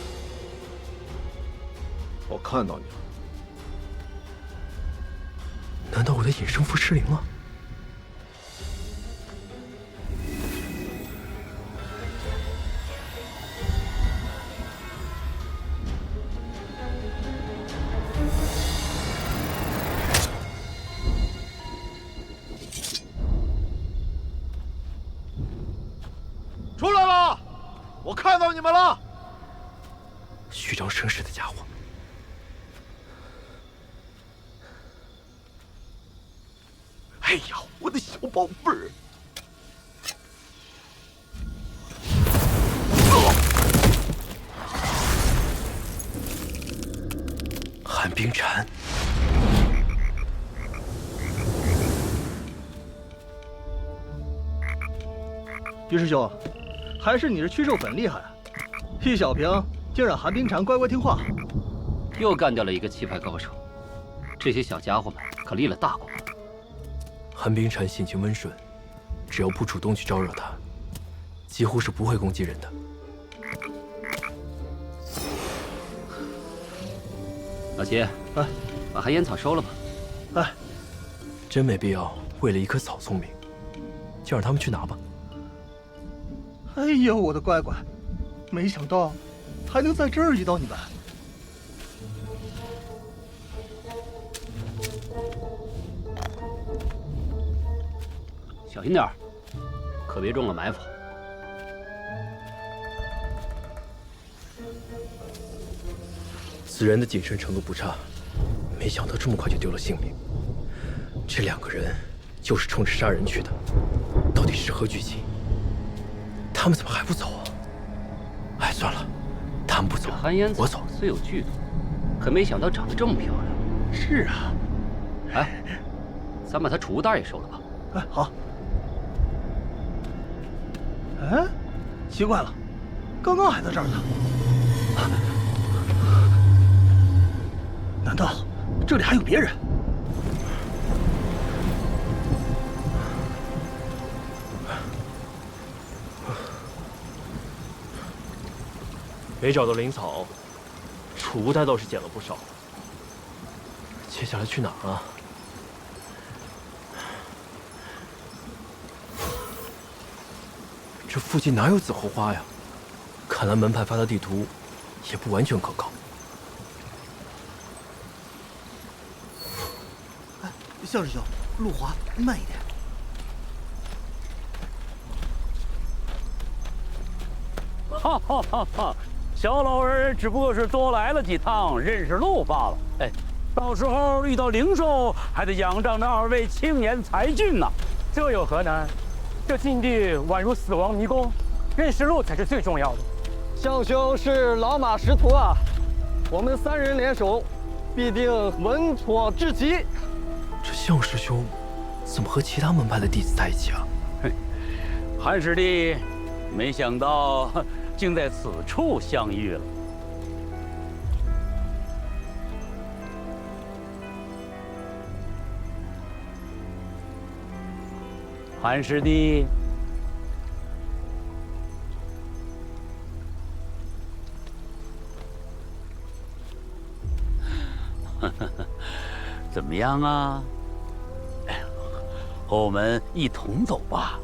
我看到你了。难道我的隐身符失灵了？出来了，我看到你们了。虚张声势的家伙。哎呀，我的小宝贝儿！寒冰蝉，于师兄，还是你这驱兽粉厉害，一小瓶竟让寒冰蝉乖乖听话，又干掉了一个气派高手。这些小家伙们可立了大功。寒冰蝉性情温顺，只要不主动去招惹它，几乎是不会攻击人的。老齐，把寒烟草收了吧。哎，真没必要为了一棵草聪明，就让他们去拿吧。哎呦，我的乖乖，没想到还能在这儿遇到你们。小心点儿，可别中了埋伏。此人的谨慎程度不差，没想到这么快就丢了性命。这2个人就是冲着杀人去的，到底是何居心？他们怎么还不走啊？哎，算了，他们不走，寒烟草我走。虽有剧毒，可没想到长得这么漂亮。是啊，哎，咱把他储物袋也收了吧。哎，好。哎，奇怪了，刚刚还在这儿呢。难道这里还有别人？没找到灵草，储物袋倒是捡了不少。接下来去哪儿啊？这附近哪有紫后花呀？看来门派发的地图也不完全可靠。哎，向师兄，路滑，慢一点。哈哈哈哈！小老儿只不过是多来了几趟，认识路罢了。哎，到时候遇到灵兽，还得仰仗那2位青年才俊呢。这有何难？这禁地宛如死亡迷宫，认识路才是最重要的。向兄是老马识途啊，我们3人联手，必定稳妥至极。这向师兄怎么和其他门派的弟子在一起啊？韩师弟，没想到竟在此处相遇了。韩师弟，怎么样啊？和我们一同走吧，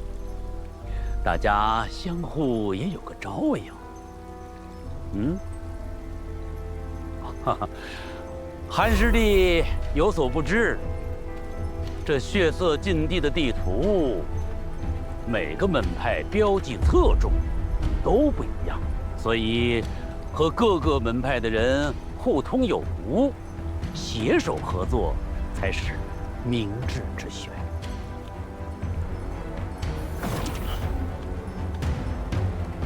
大家相互也有个照应。嗯，哈哈，韩师弟有所不知，这血色禁地的地图，每个门派标记侧重都不一样，所以和各个门派的人互通有无，携手合作才是明智之选。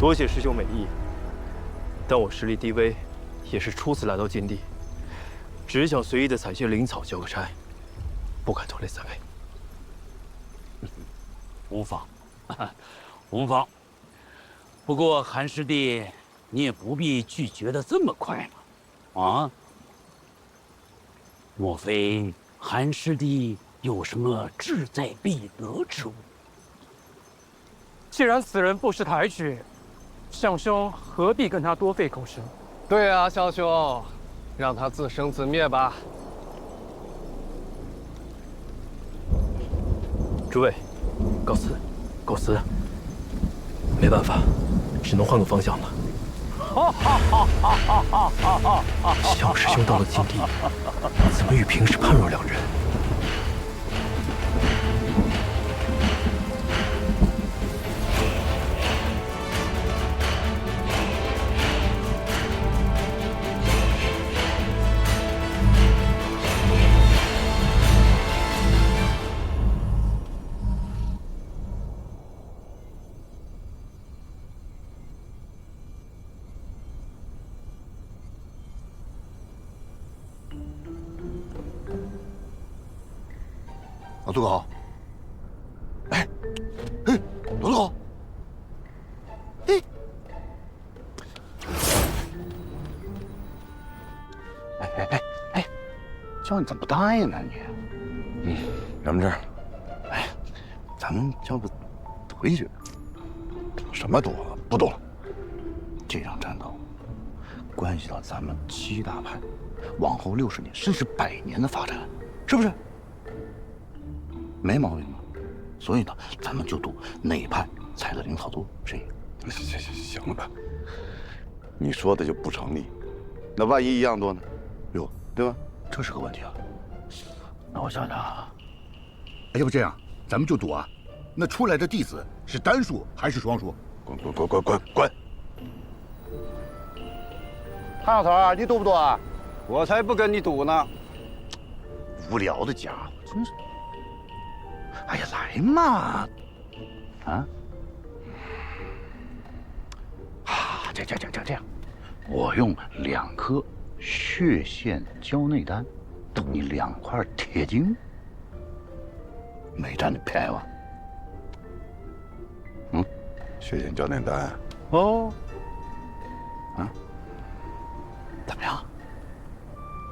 多谢师兄美意，但我实力低微，也是初次来到禁地，只想随意的采些灵草交个差，不敢拖累3位。无妨，无妨。不过韩师弟，你也不必拒绝的这么快嘛，啊？莫非韩师弟有什么志在必得之物？既然此人不识抬举，向兄何必跟他多费口舌？对啊，向兄，让他自生自灭吧。诸位，告辞，告辞。没办法，只能换个方向了。向师兄到了禁地，怎么与平时判若两人？老杜好，哎，老杜好，哎，叫你怎么不答应呢你？杨明志，哎，咱们要不回去？什么赌啊？不赌了。这场战斗关系到咱们7大派往后60年甚至100年的发展，是不是？没毛病吧？所以呢，咱们就赌哪派采的灵草多，谁赢。行了吧？你说的就不成立。那万一一样多呢？哟，对吧？这是个问题啊。那我想想啊，要不这样，咱们就赌啊，那出来的弟子是单数还是双数？滚！潘老头，你赌不赌啊？我才不跟你赌呢！无聊的家伙，真是。哎呀，来嘛！啊！这样，我用2颗血线胶内丹赌你2块铁晶，没占你便宜吧？血线胶内丹。哦。啊？怎么样？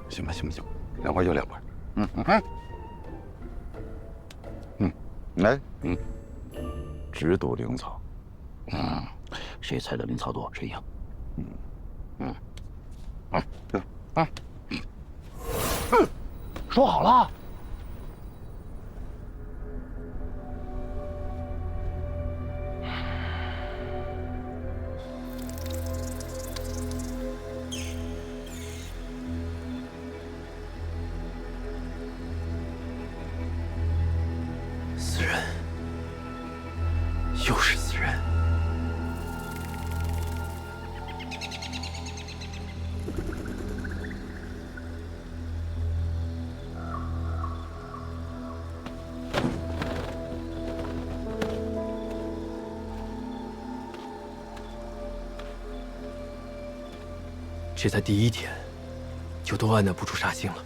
行吧，2块就2块。来，只赌灵草。谁猜的灵草多，谁赢。说好了。死人，又是死人。这才第1天，就都按捺不住杀心了。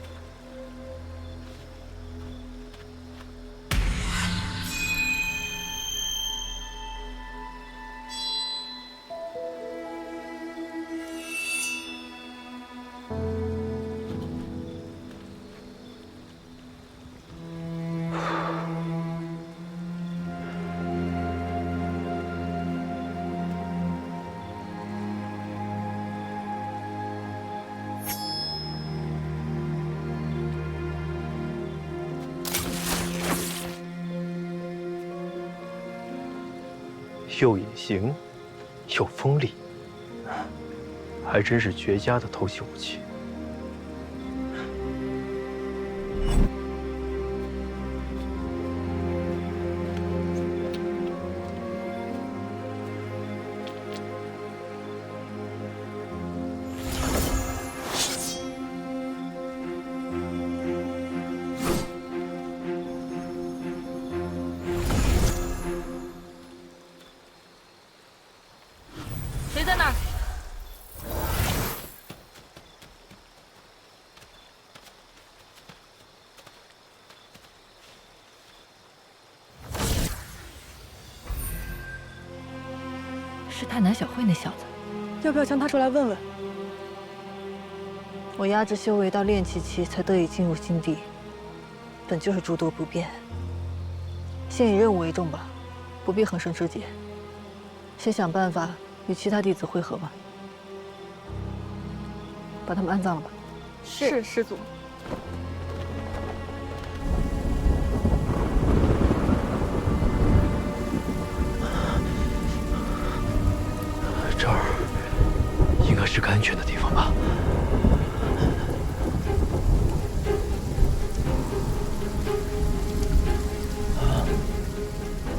又隐形，又锋利，还真是绝佳的偷袭武器。谁在那儿？是太南小慧那小子。要不要将他出来问问？我压制修为到炼气期才得以进入禁地，本就是诸多不便。先以任务为重吧，不必横生枝节。先想办法与其他弟子会合吧。把他们安葬了吧。是，师祖。这儿应该是个安全的地方吧？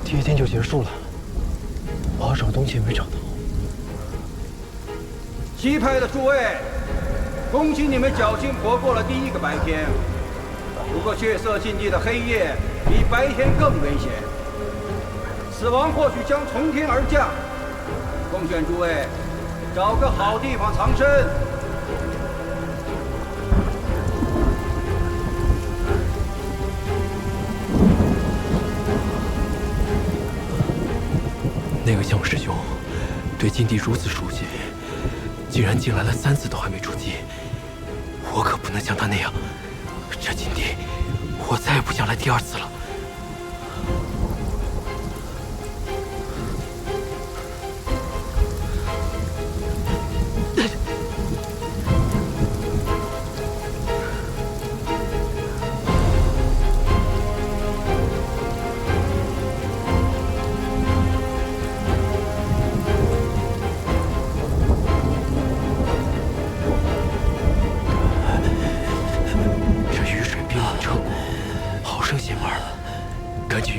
第1天就结束了，我要找东西也没找到。西派的诸位，恭喜你们侥幸活过了第1个白天。不过血色禁地的黑夜比白天更危险，死亡或许将从天而降。奉劝诸位，找个好地方藏身。那个江师兄对禁地如此熟悉，竟然进来了3次都还没出击，我可不能像他那样。这禁地，我再也不想来第2次了。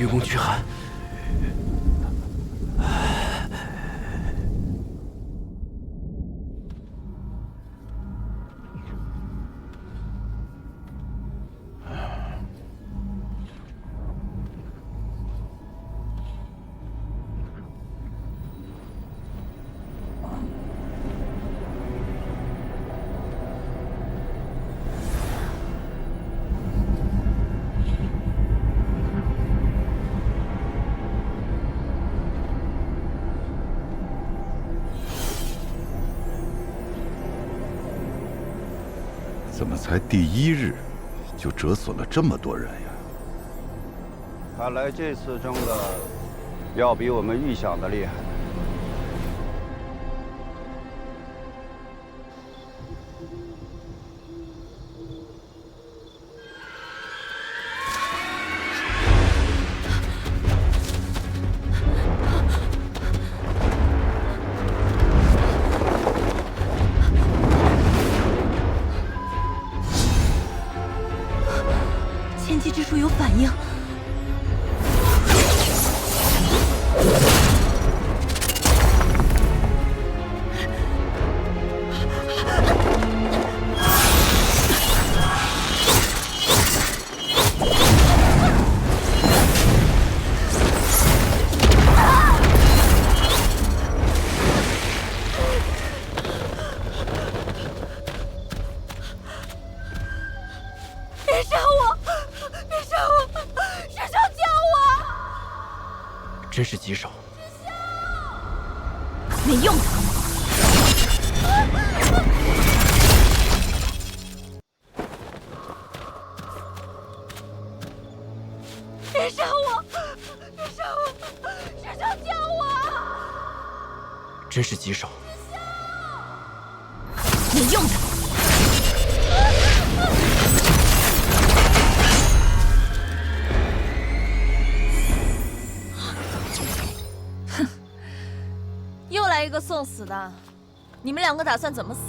愚公驱寒。怎么才第1日，就折损了这么多人呀？看来这次争的要比我们预想的厉害。千机之术有反应。别杀我！别杀我！师兄救我！真是棘手。没用的。别杀我！别杀我！师兄救我！真是棘手。没用的。又来一个送死的，你们2个打算怎么死？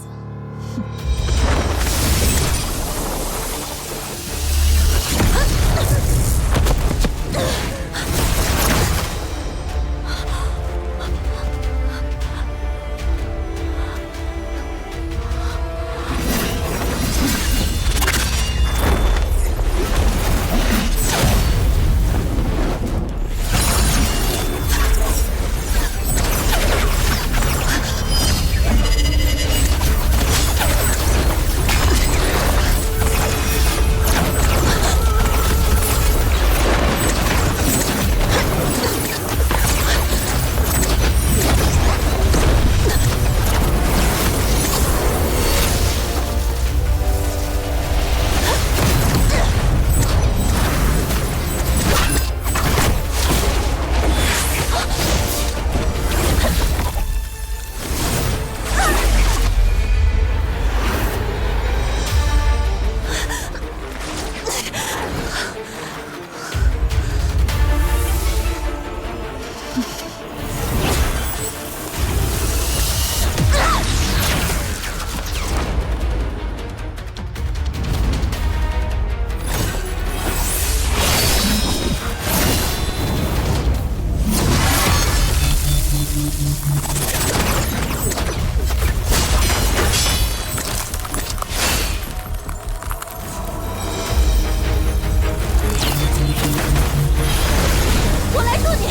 我来助你！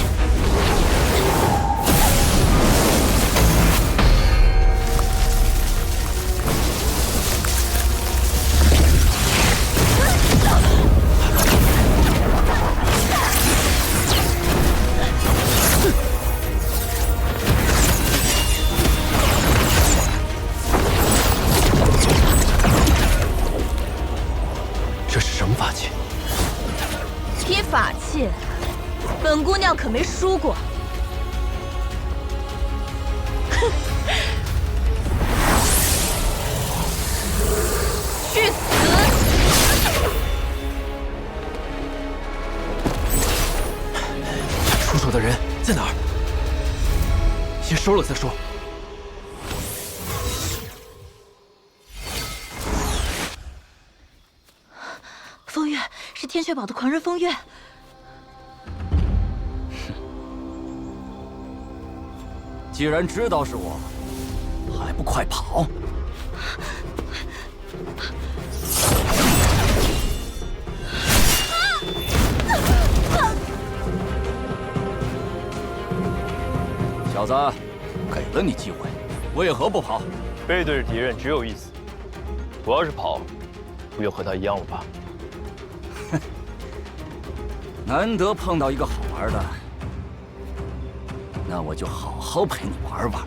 这是什么法器？提法器，本姑娘可没输过。哼！去死！出手的人在哪儿？先收了再说。风月是天血堡的狂人风月。既然知道是我，还不快跑！小子，给了你机会，为何不跑？背对着敌人只有一死，我要是跑，不就和他一样了吧？难得碰到一个好玩的，那我就好好陪你玩玩。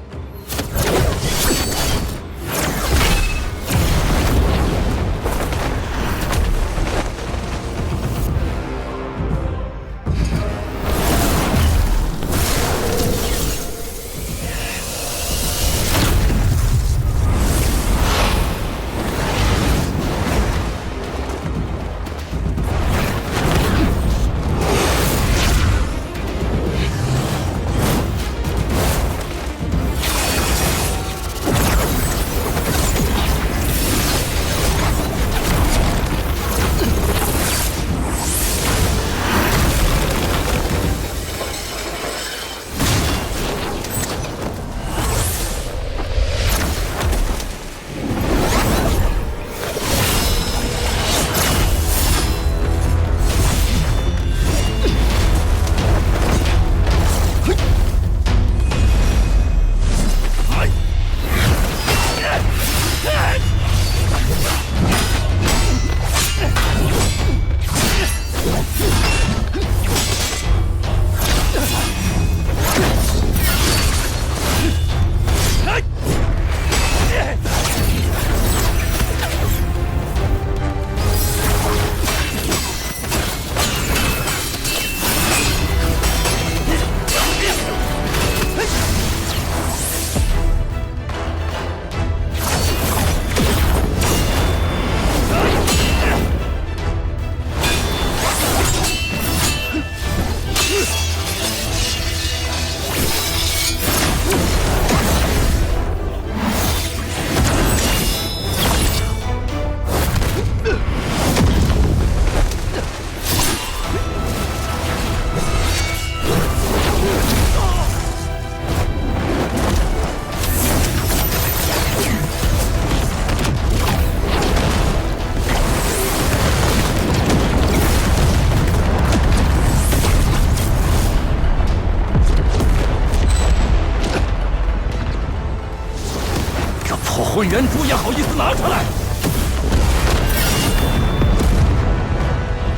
混元珠也好意思拿出来？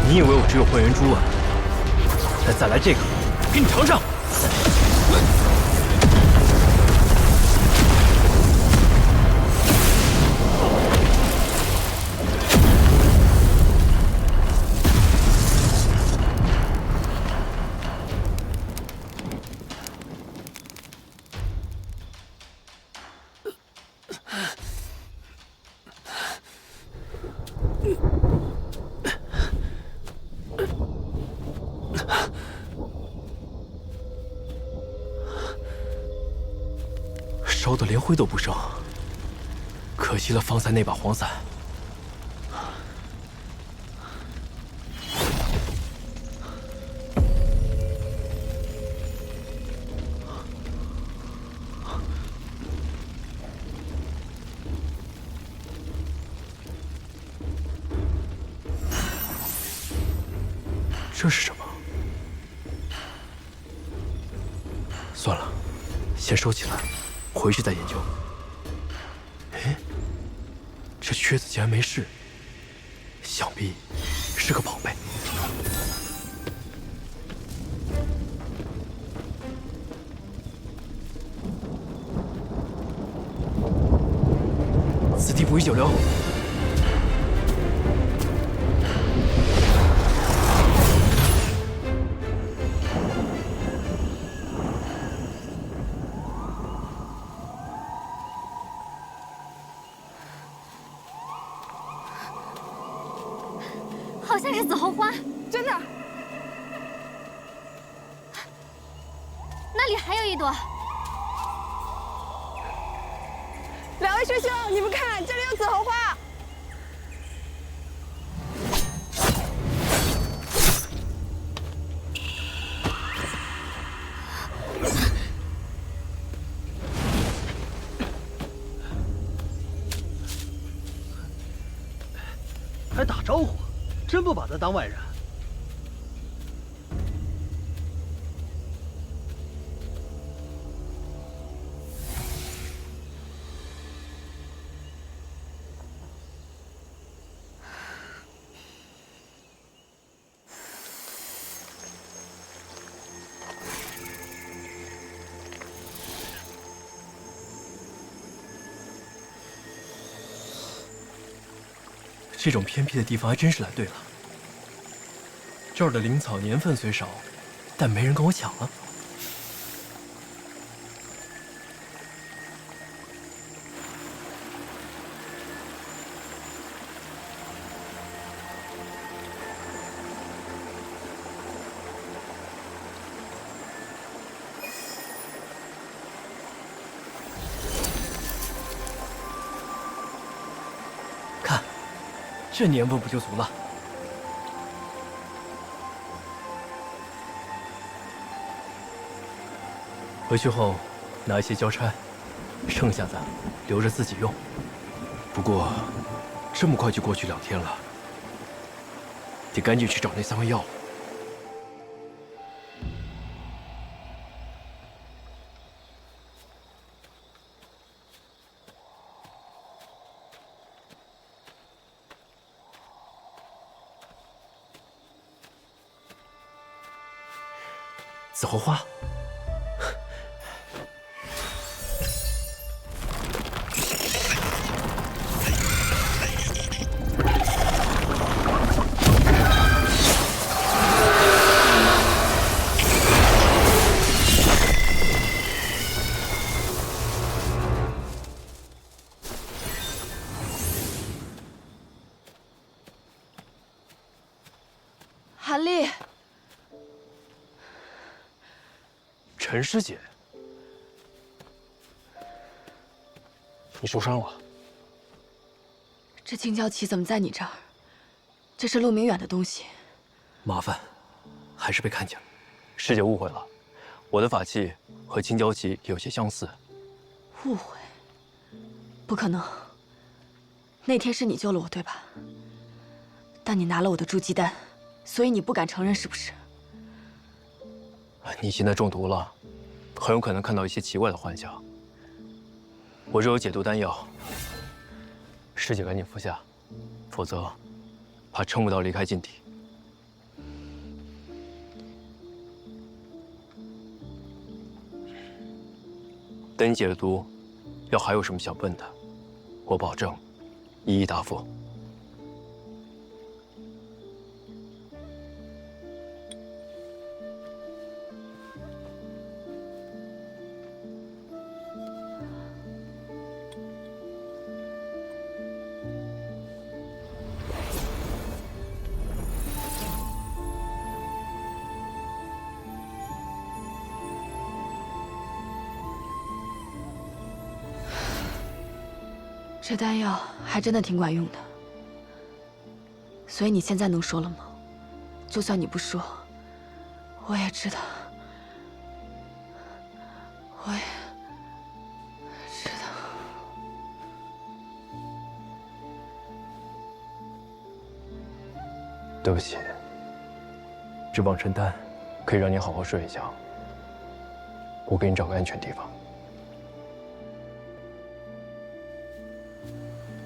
你以为我只有混元珠啊？那再来这个，给你尝尝。烧得连灰都不剩，可惜了方才那把黄伞。这是什么？算了，先收起来。回去再研究。哎，这靴子竟然没事，想必是个宝贝。此地不宜久留。好像是紫红花，真的。那里还有一朵。两位师兄，你们看，这里有紫红花。招呼，真不把他当外人。这种偏僻的地方还真是来对了。这儿的灵草年份虽少，但没人跟我抢了。看，这年份不就足了？回去后拿一些交差，剩下的留着自己用。不过，这么快就过去2天了，得赶紧去找那3味药。紫红花。韩丽，陈师姐，你受伤了？这青椒旗怎么在你这儿？这是陆明远的东西。麻烦，还是被看见了。师姐误会了，我的法器和青椒旗有些相似。误会？不可能。那天是你救了我，对吧？但你拿了我的筑基丹，所以你不敢承认，是不是？你现在中毒了，很有可能看到一些奇怪的幻象。我这有解毒丹药，师姐赶紧服下，否则怕撑不到离开禁地。等你解了毒，要还有什么想问的，我保证一一答复。这丹药还真的挺管用的，所以你现在能说了吗？就算你不说，我也知道，我也知道。对不起，这忘尘丹可以让你好好睡一觉，我给你找个安全地方。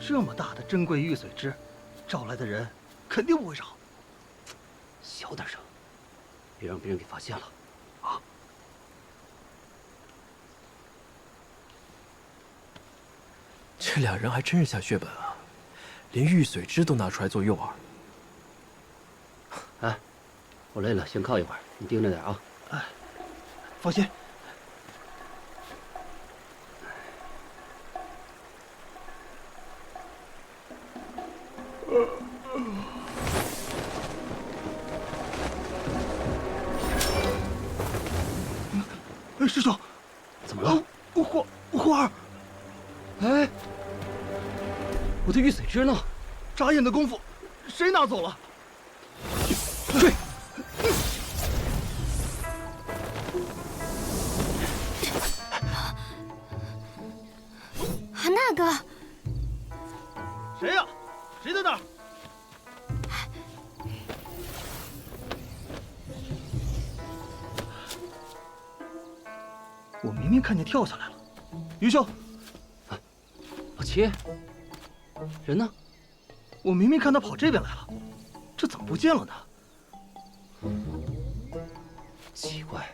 这么大的珍贵玉髓枝，招来的人肯定不会少。小点声，别让别人给发现了。啊！这俩人还真是下血本啊，连玉髓枝都拿出来做诱饵。哎，我累了，先靠一会儿，你盯着点啊。哎，放心。哎，师兄，怎么了？花儿，哎，我的玉髓枝呢？眨眼的功夫，谁拿走了？追！那个，谁呀？谁在那儿？明明看见跳下来了。云霄，老齐，人呢？我明明看他跑这边来了，这怎么不见了呢？奇怪，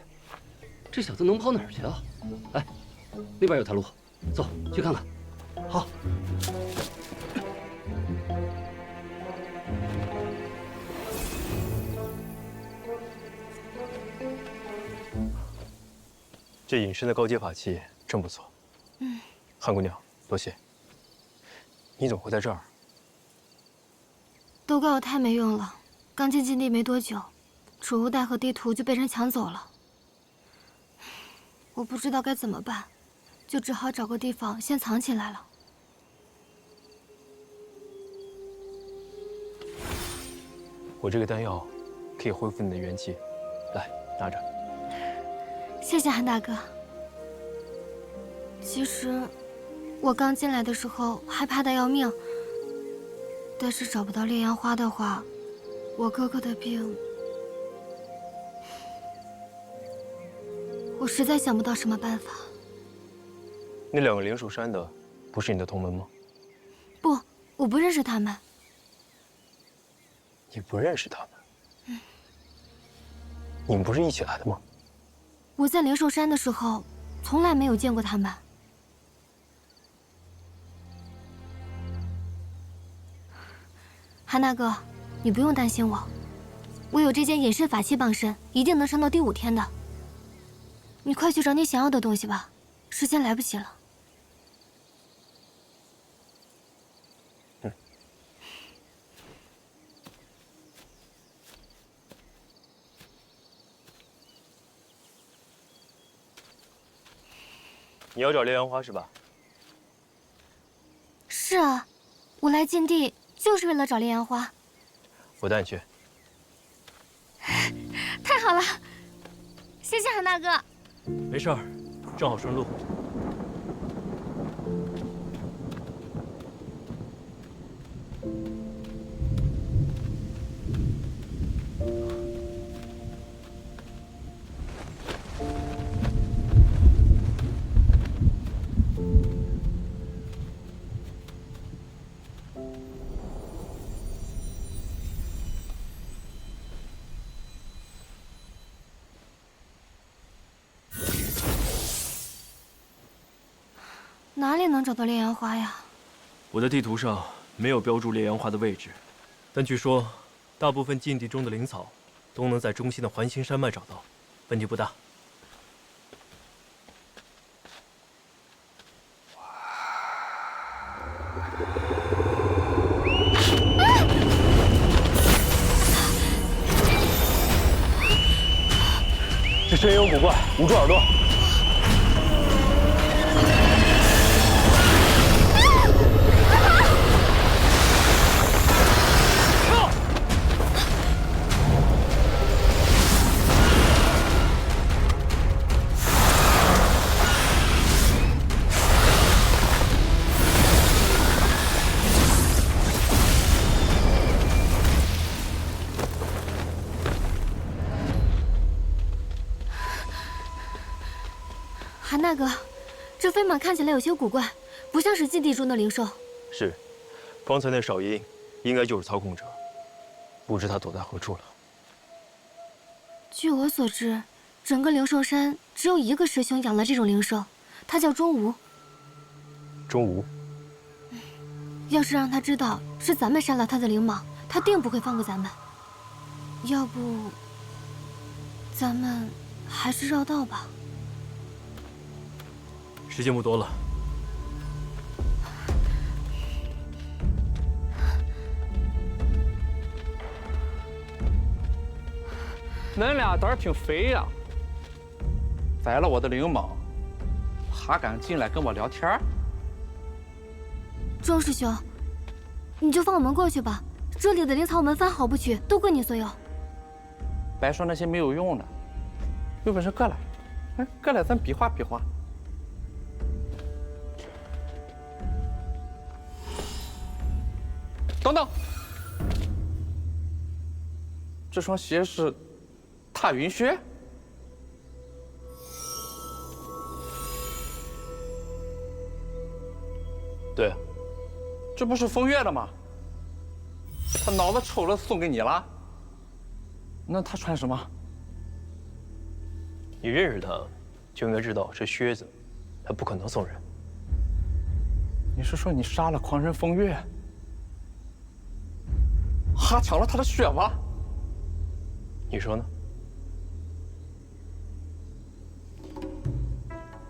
这小子能跑哪儿去啊？哎，那边有条路，走去看看。好。这隐身的高阶法器真不错。韩姑娘，多谢。你怎么会在这儿？都怪我太没用了，刚进禁地没多久，储物袋和地图就被人抢走了。我不知道该怎么办，就只好找个地方先藏起来了。我这个丹药可以恢复你的元气，来拿着。谢谢韩大哥。其实，我刚进来的时候害怕得要命，但是找不到烈阳花的话，我哥哥的病，我实在想不到什么办法。那2个灵兽山的，不是你的同门吗？不，我不认识他们。你不认识他们？你们不是一起来的吗？我在灵兽山的时候，从来没有见过他们。韩大哥，你不用担心我，我有这件隐身法器傍身，一定能升到第5天的。你快去找你想要的东西吧，时间来不及了。你要找烈阳花是吧？是啊，我来禁地就是为了找烈阳花。我带你去。太好了，谢谢韩大哥。没事儿，正好顺路。哪里能找到烈阳花呀？我的地图上没有标注烈阳花的位置，但据说，大部分禁地中的灵草都能在中心的环形山脉找到，问题不大。这深有古怪，捂住耳朵。韩大哥，这飞马看起来有些古怪，不像是禁地中的灵兽。是，方才那少阴应该就是操控者，不知他躲在何处了。据我所知，整个灵兽山只有一个师兄养了这种灵兽，他叫钟无。钟无，要是让他知道是咱们杀了他的灵蟒，他定不会放过咱们。要不，咱们还是绕道吧。时间不多了。恁俩胆儿挺肥呀！宰了我的灵蟒，还敢进来跟我聊天？钟师兄，你就放我们过去吧，这里的灵草我们分毫不取，都归你所有。别说那些没有用的，有本事过来，过来咱比划比划。等等，这双鞋是踏云靴？对。这不是风月的吗？他脑子抽了送给你了？那他穿什么？你认识他，就应该知道是靴子，他不可能送人。你是说你杀了狂人风月，还抢了他的血吗？你说呢？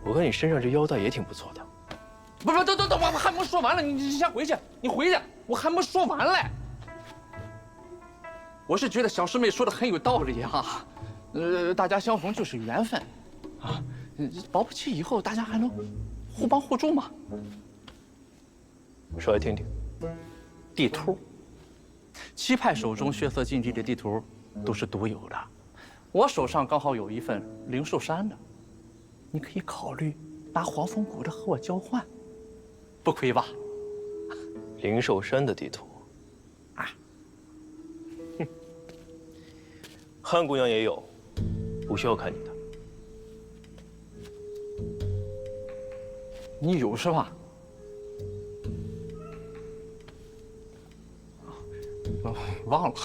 我看你身上这腰带也挺不错的。不，等，我还没说完了，你先回去，你回去，我还没说完嘞。我是觉得小师妹说的很有道理哈，大家相逢就是缘分，啊，保不齐以后大家还能互帮互助嘛。说来听听。地图，七派手中血色禁地的地图都是独有的，我手上刚好有一份灵寿山的，你可以考虑拿黄风谷的和我交换，不亏吧？灵寿山的地图。汉姑娘也有，不需要看你的。你有是吧？忘了。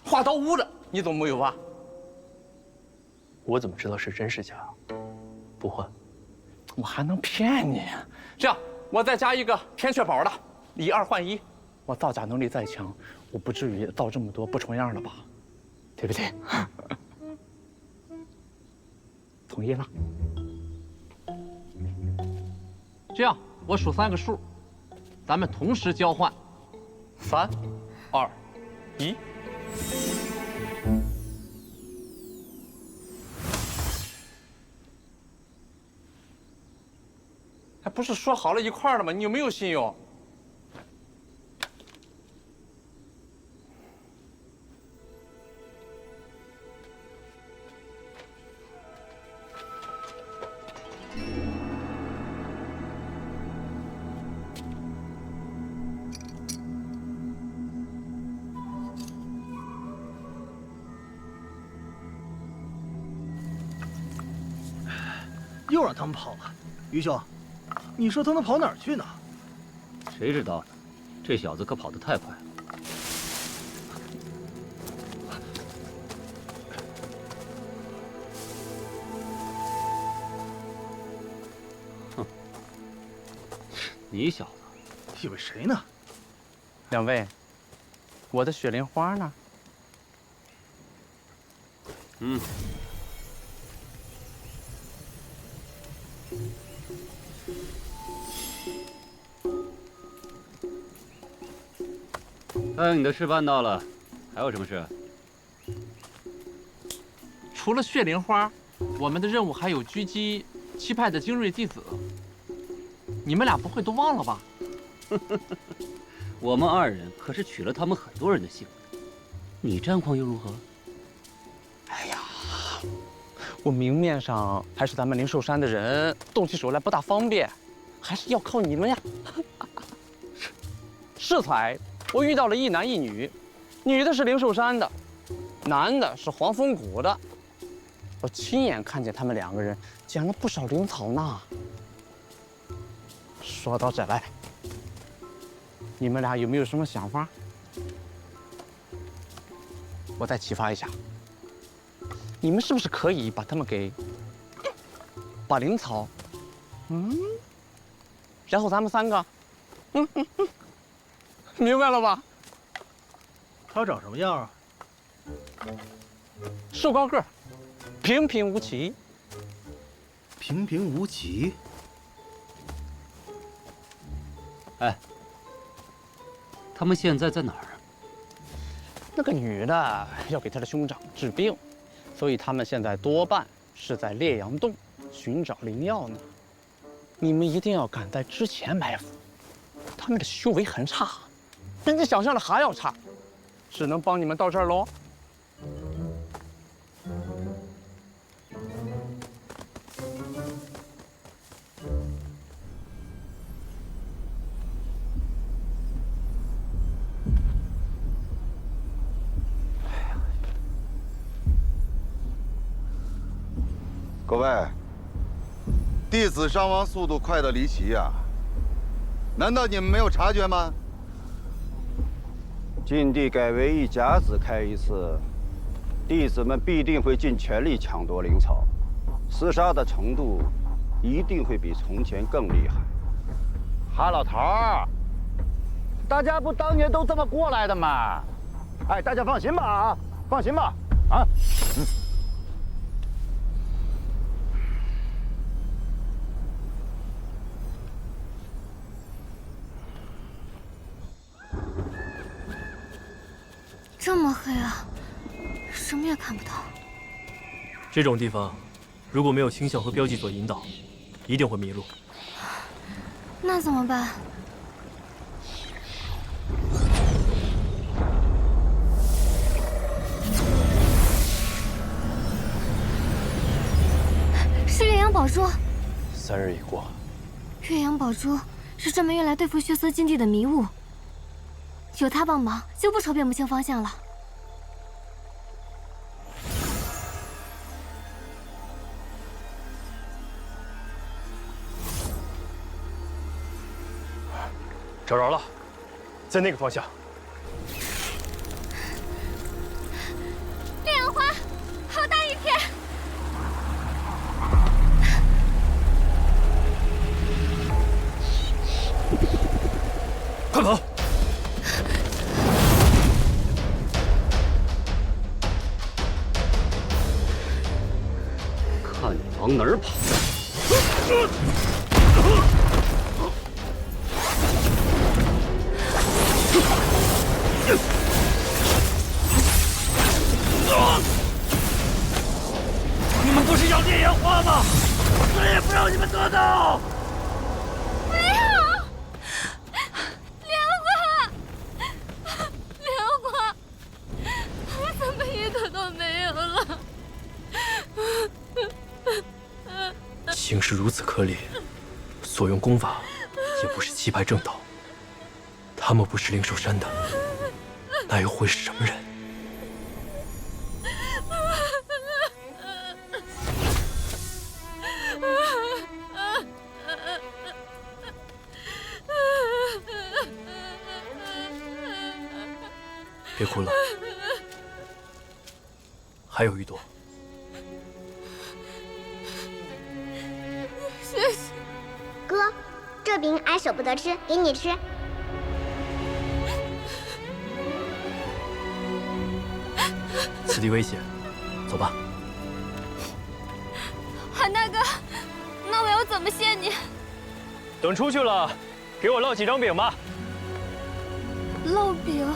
画刀屋的你怎么没有啊？我怎么知道是真是假？不换。我还能骗你？这样，我再加一个天阙宝的，以2换1。我造假能力再强，我不至于造这么多不重样的吧？对不对？同意了。这样，我数3个数，咱们同时交换。3、2、1。还不是说好了一块儿的吗？你有没有信用？又让他们跑了，于兄，你说他能跑哪儿去呢？谁知道呢？这小子可跑得太快了。哼，你小子以为谁呢？两位，我的雪莲花呢？嗯。答应你的事办到了，还有什么事？除了血灵花，我们的任务还有狙击七派的精锐弟子。你们俩不会都忘了吧？我们2人可是取了他们很多人的性命，你战况又如何？哎呀，我明面上还是咱们灵寿山的人，动起手来不大方便，还是要靠你们呀。适才，我遇到了1男1女，女的是灵寿山的，男的是黄风谷的。我亲眼看见他们2个人捡了不少灵草呢。说到这来，你们俩有没有什么想法？我再启发一下，你们是不是可以把他们给把灵草，然后咱们3个，明白了吧？他长什么样啊？瘦高个，平平无奇。平平无奇。哎，他们现在在哪儿啊？那个女的要给她的兄长治病，所以他们现在多半是在烈阳洞寻找灵药呢。你们一定要赶在之前埋伏。他们的修为很差，比你想象的还要差，只能帮你们到这儿喽。各位，弟子伤亡速度快得离奇呀！难道你们没有察觉吗？禁地改为1甲子开一次，弟子们必定会尽全力抢夺灵草，厮杀的程度一定会比从前更厉害。韩老头儿，大家不当年都这么过来的吗？哎，大家放心吧啊，放心吧啊。这么黑啊，什么也看不到。这种地方，如果没有星象和标记所引导，一定会迷路。那怎么办？是岳阳宝珠。3日已过，岳阳宝珠是专门用来对付血色禁地的迷雾，有他帮忙，就不愁辨不清方向了。找着了，在那个方向。烈阳花，好大一片！快跑！看你往哪儿跑！你们不是要烈阳花吗？谁也不让你们得到！没有，烈阳花，烈阳花，怎么一个都没有了？形势如此苛劣，所用功法也不是七派正道。他们不是灵兽山的，那又会是什么人？别哭了，还有一朵。谢谢哥，这饼俺舍不得吃，给你吃。此地危险，走吧。韩大哥，那我要怎么谢你？等出去了，给我烙几张饼吧。烙饼。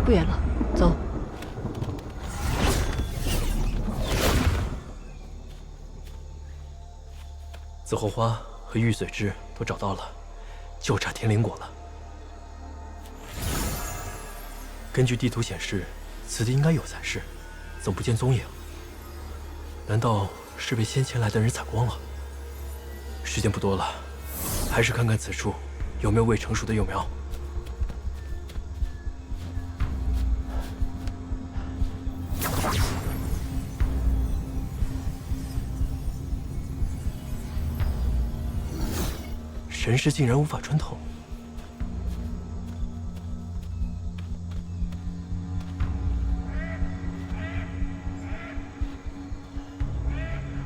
不远了，走。紫后花和玉髓枝都找到了，就差天灵果了。根据地图显示，此地应该有才是，怎么不见踪影？难道是被先前来的人采光了？时间不多了，还是看看此处有没有未成熟的幼苗。神识竟然无法穿透，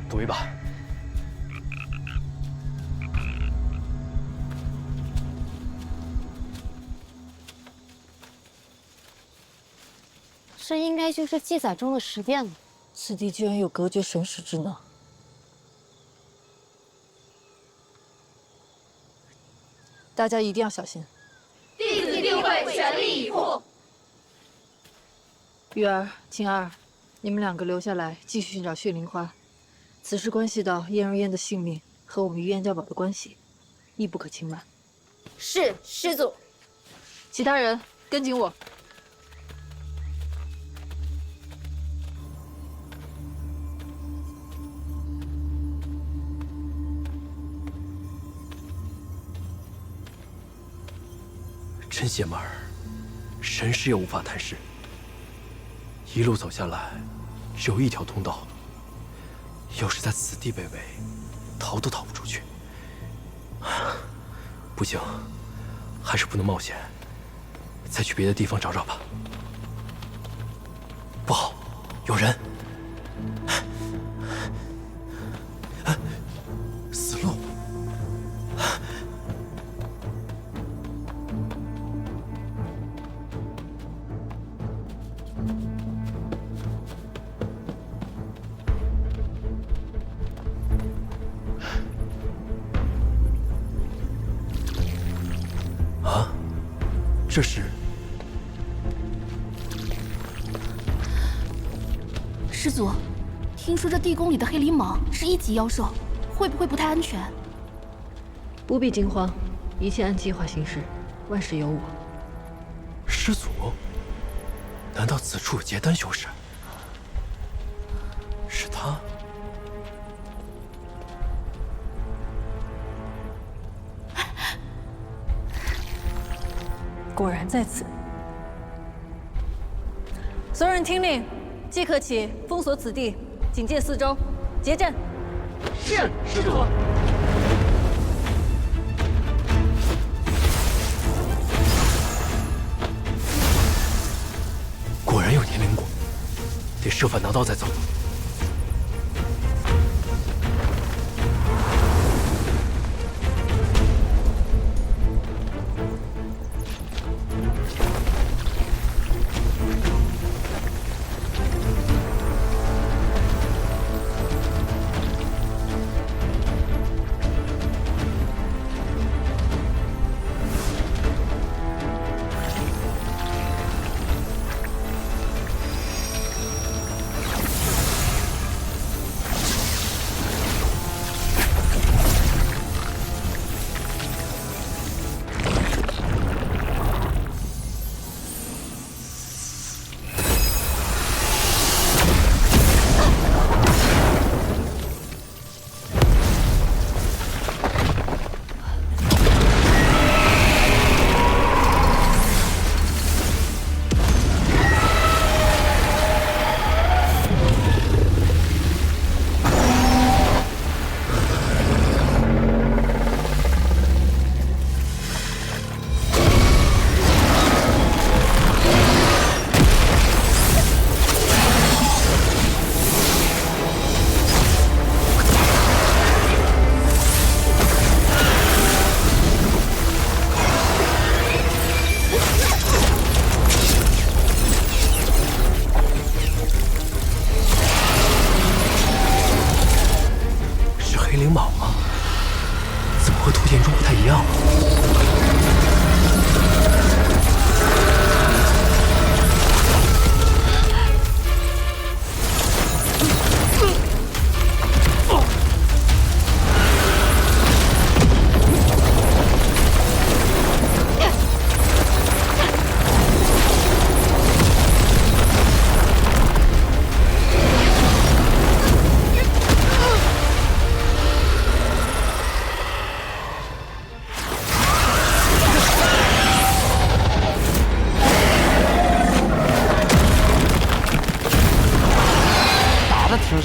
赌一把。这应该就是记载中的石殿了。此地居然有隔绝神识之能。大家一定要小心。弟子定会全力以赴。玉儿、晴儿，你们两个留下来继续寻找血灵花。此事关系到燕如烟的性命和我们与燕家堡的关系，亦不可轻慢。是，师祖。其他人跟紧我。真邪门，神识也无法探视。一路走下来，只有一条通道。要是在此地被围，逃都逃不出去。不行，还是不能冒险，再去别的地方找找吧。不好，有人！死路！啊，这是？师祖，听说这地宫里的黑鳞蟒是1级妖兽，会不会不太安全？不必惊慌，一切按计划行事，万事有我。师祖，难道此处有结丹修士？是他。果然在此。所有人听令，即刻起封锁此地，警戒四周，结阵。是，师主。果然有年灵果，得设法拿到再走。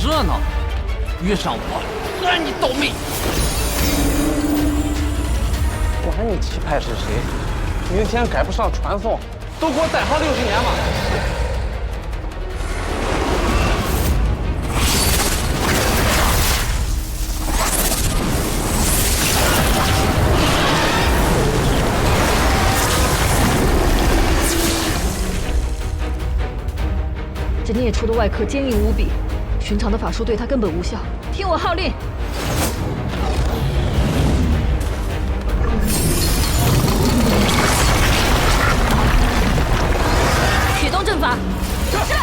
热闹，遇上我，和你斗命！管你齐派是谁，明天赶不上传送，都给我宰上60年嘛！这孽畜的外壳坚硬无比，寻常的法术对他根本无效。听我号令！启动阵法！是。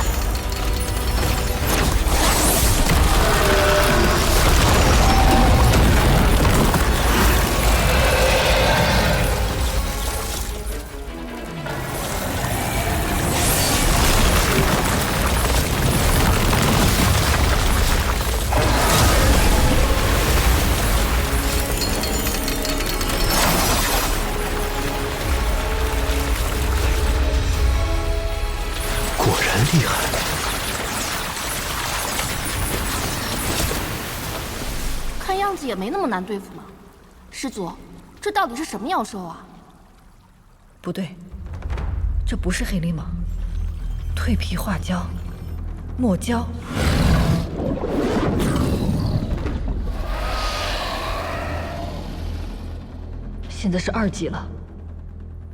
也没那么难对付嘛。师祖，这到底是什么妖兽啊？不对，这不是黑鳞蟒，蜕皮化蛟，墨蛟。现在是2级了。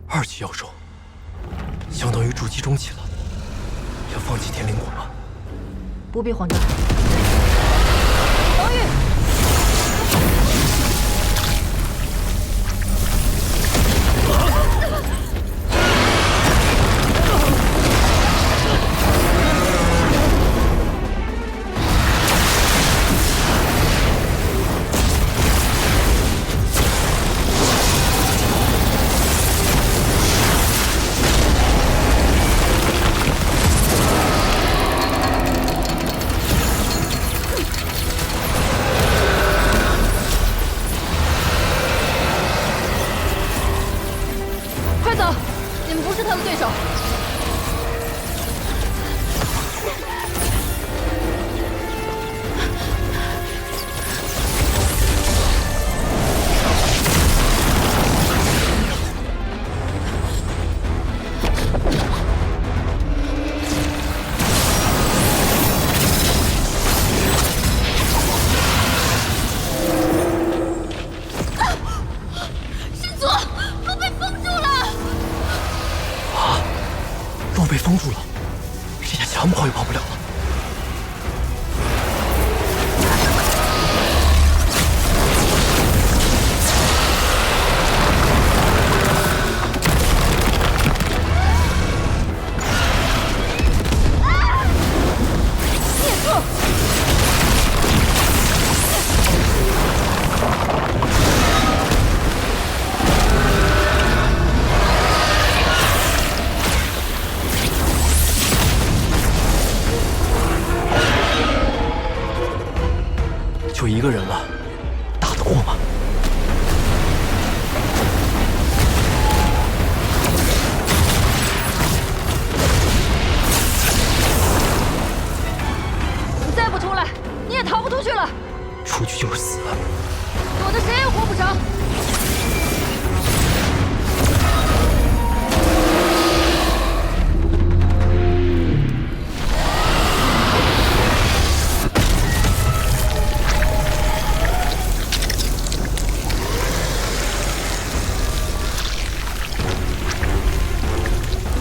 2级妖兽，相当于筑基中期了。要放弃天灵果吗？不必慌张。防御！快走！你们不是他的对手。师祖，路被封住了！路被封住了，这下想跑也跑不了了。灭住！就1个人了，打得过吗？你再不出来，你也逃不出去了。出去就是死。躲着谁也活不成。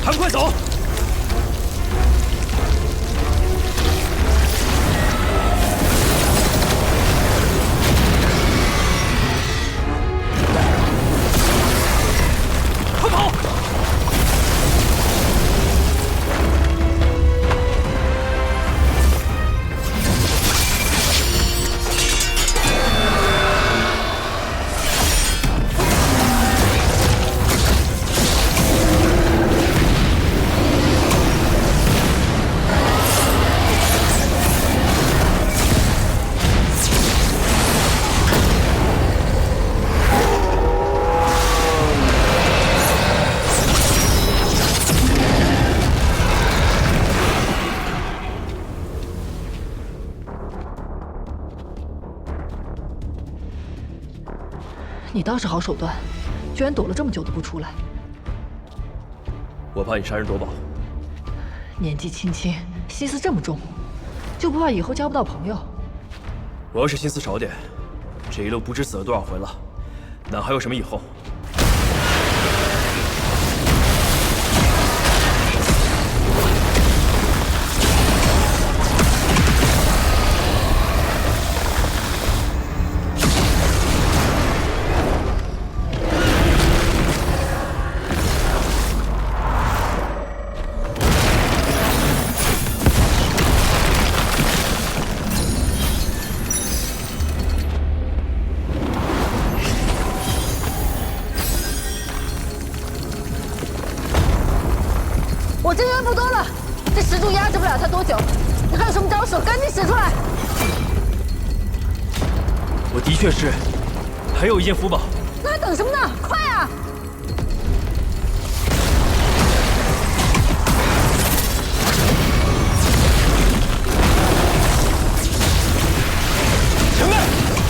他们快走！快跑！你倒是好手段，居然躲了这么久都不出来。我怕你杀人夺宝。年纪轻轻，心思这么重，就不怕以后交不到朋友？我要是心思少点，这一路不知死了多少回了，哪还有什么以后？我这人不多了，这石柱压制不了他多久。你还有什么招数，赶紧使出来！我的确是，还有一件符宝。那还等什么呢？快啊！前面，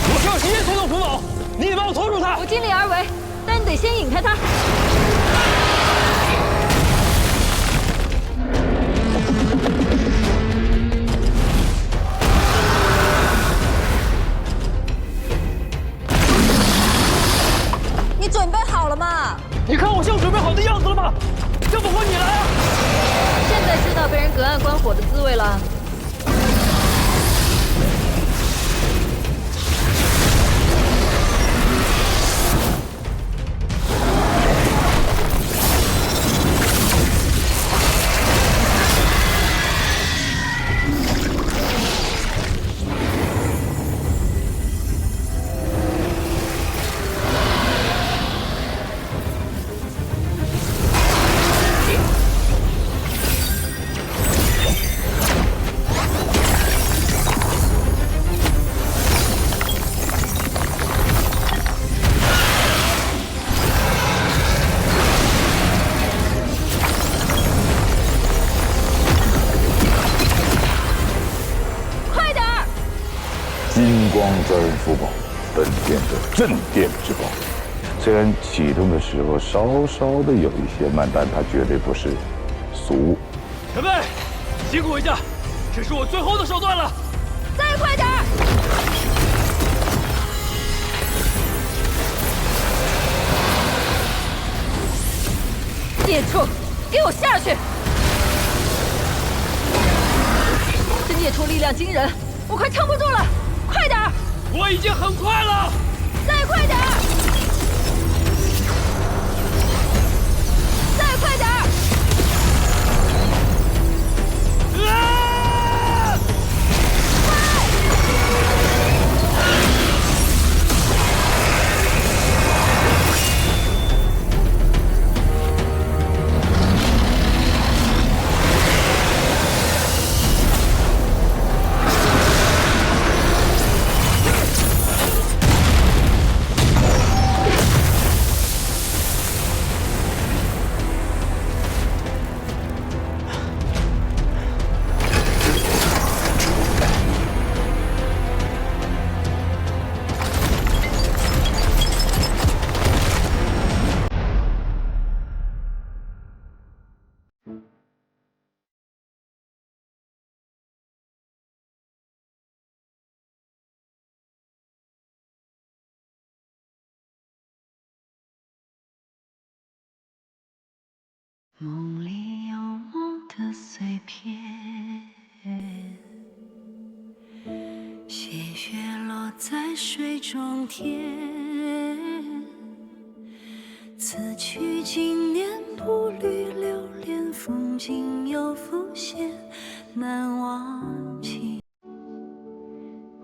我上！直接催动符宝，你得帮我拖住他。我尽力而为，但你得先引开他。你准备好了吗？你看我像准备好的样子了吗？要不换你来啊！现在知道被人隔岸观火的滋味了。金光钻符宝，本殿的镇殿之宝。虽然启动的时候稍稍的有一些慢，但它绝对不是俗物。前辈，辛苦一下，这是我最后的手段了。再快点！孽畜，给我下去！这孽畜力量惊人，我快撑不住了。快点！我已经很快了，再快点！再快点！梦里有梦的碎片，鲜血落在水中天。此去经年，步履流连，风景又浮现，难忘情，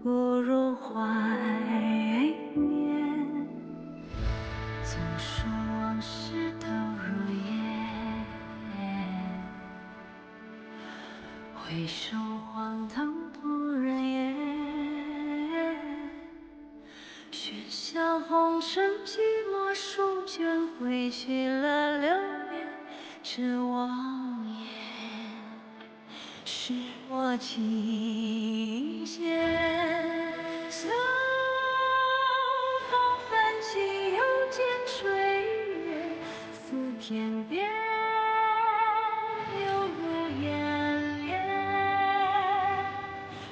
不如怀念。总说往事都如烟，回首荒唐不忍言。喧嚣红尘，寂寞书卷，挥去了流年。这妄言是我情弦。相逢泛起又见炊烟，似天边又如烟莲。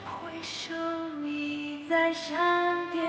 回首已在山巅。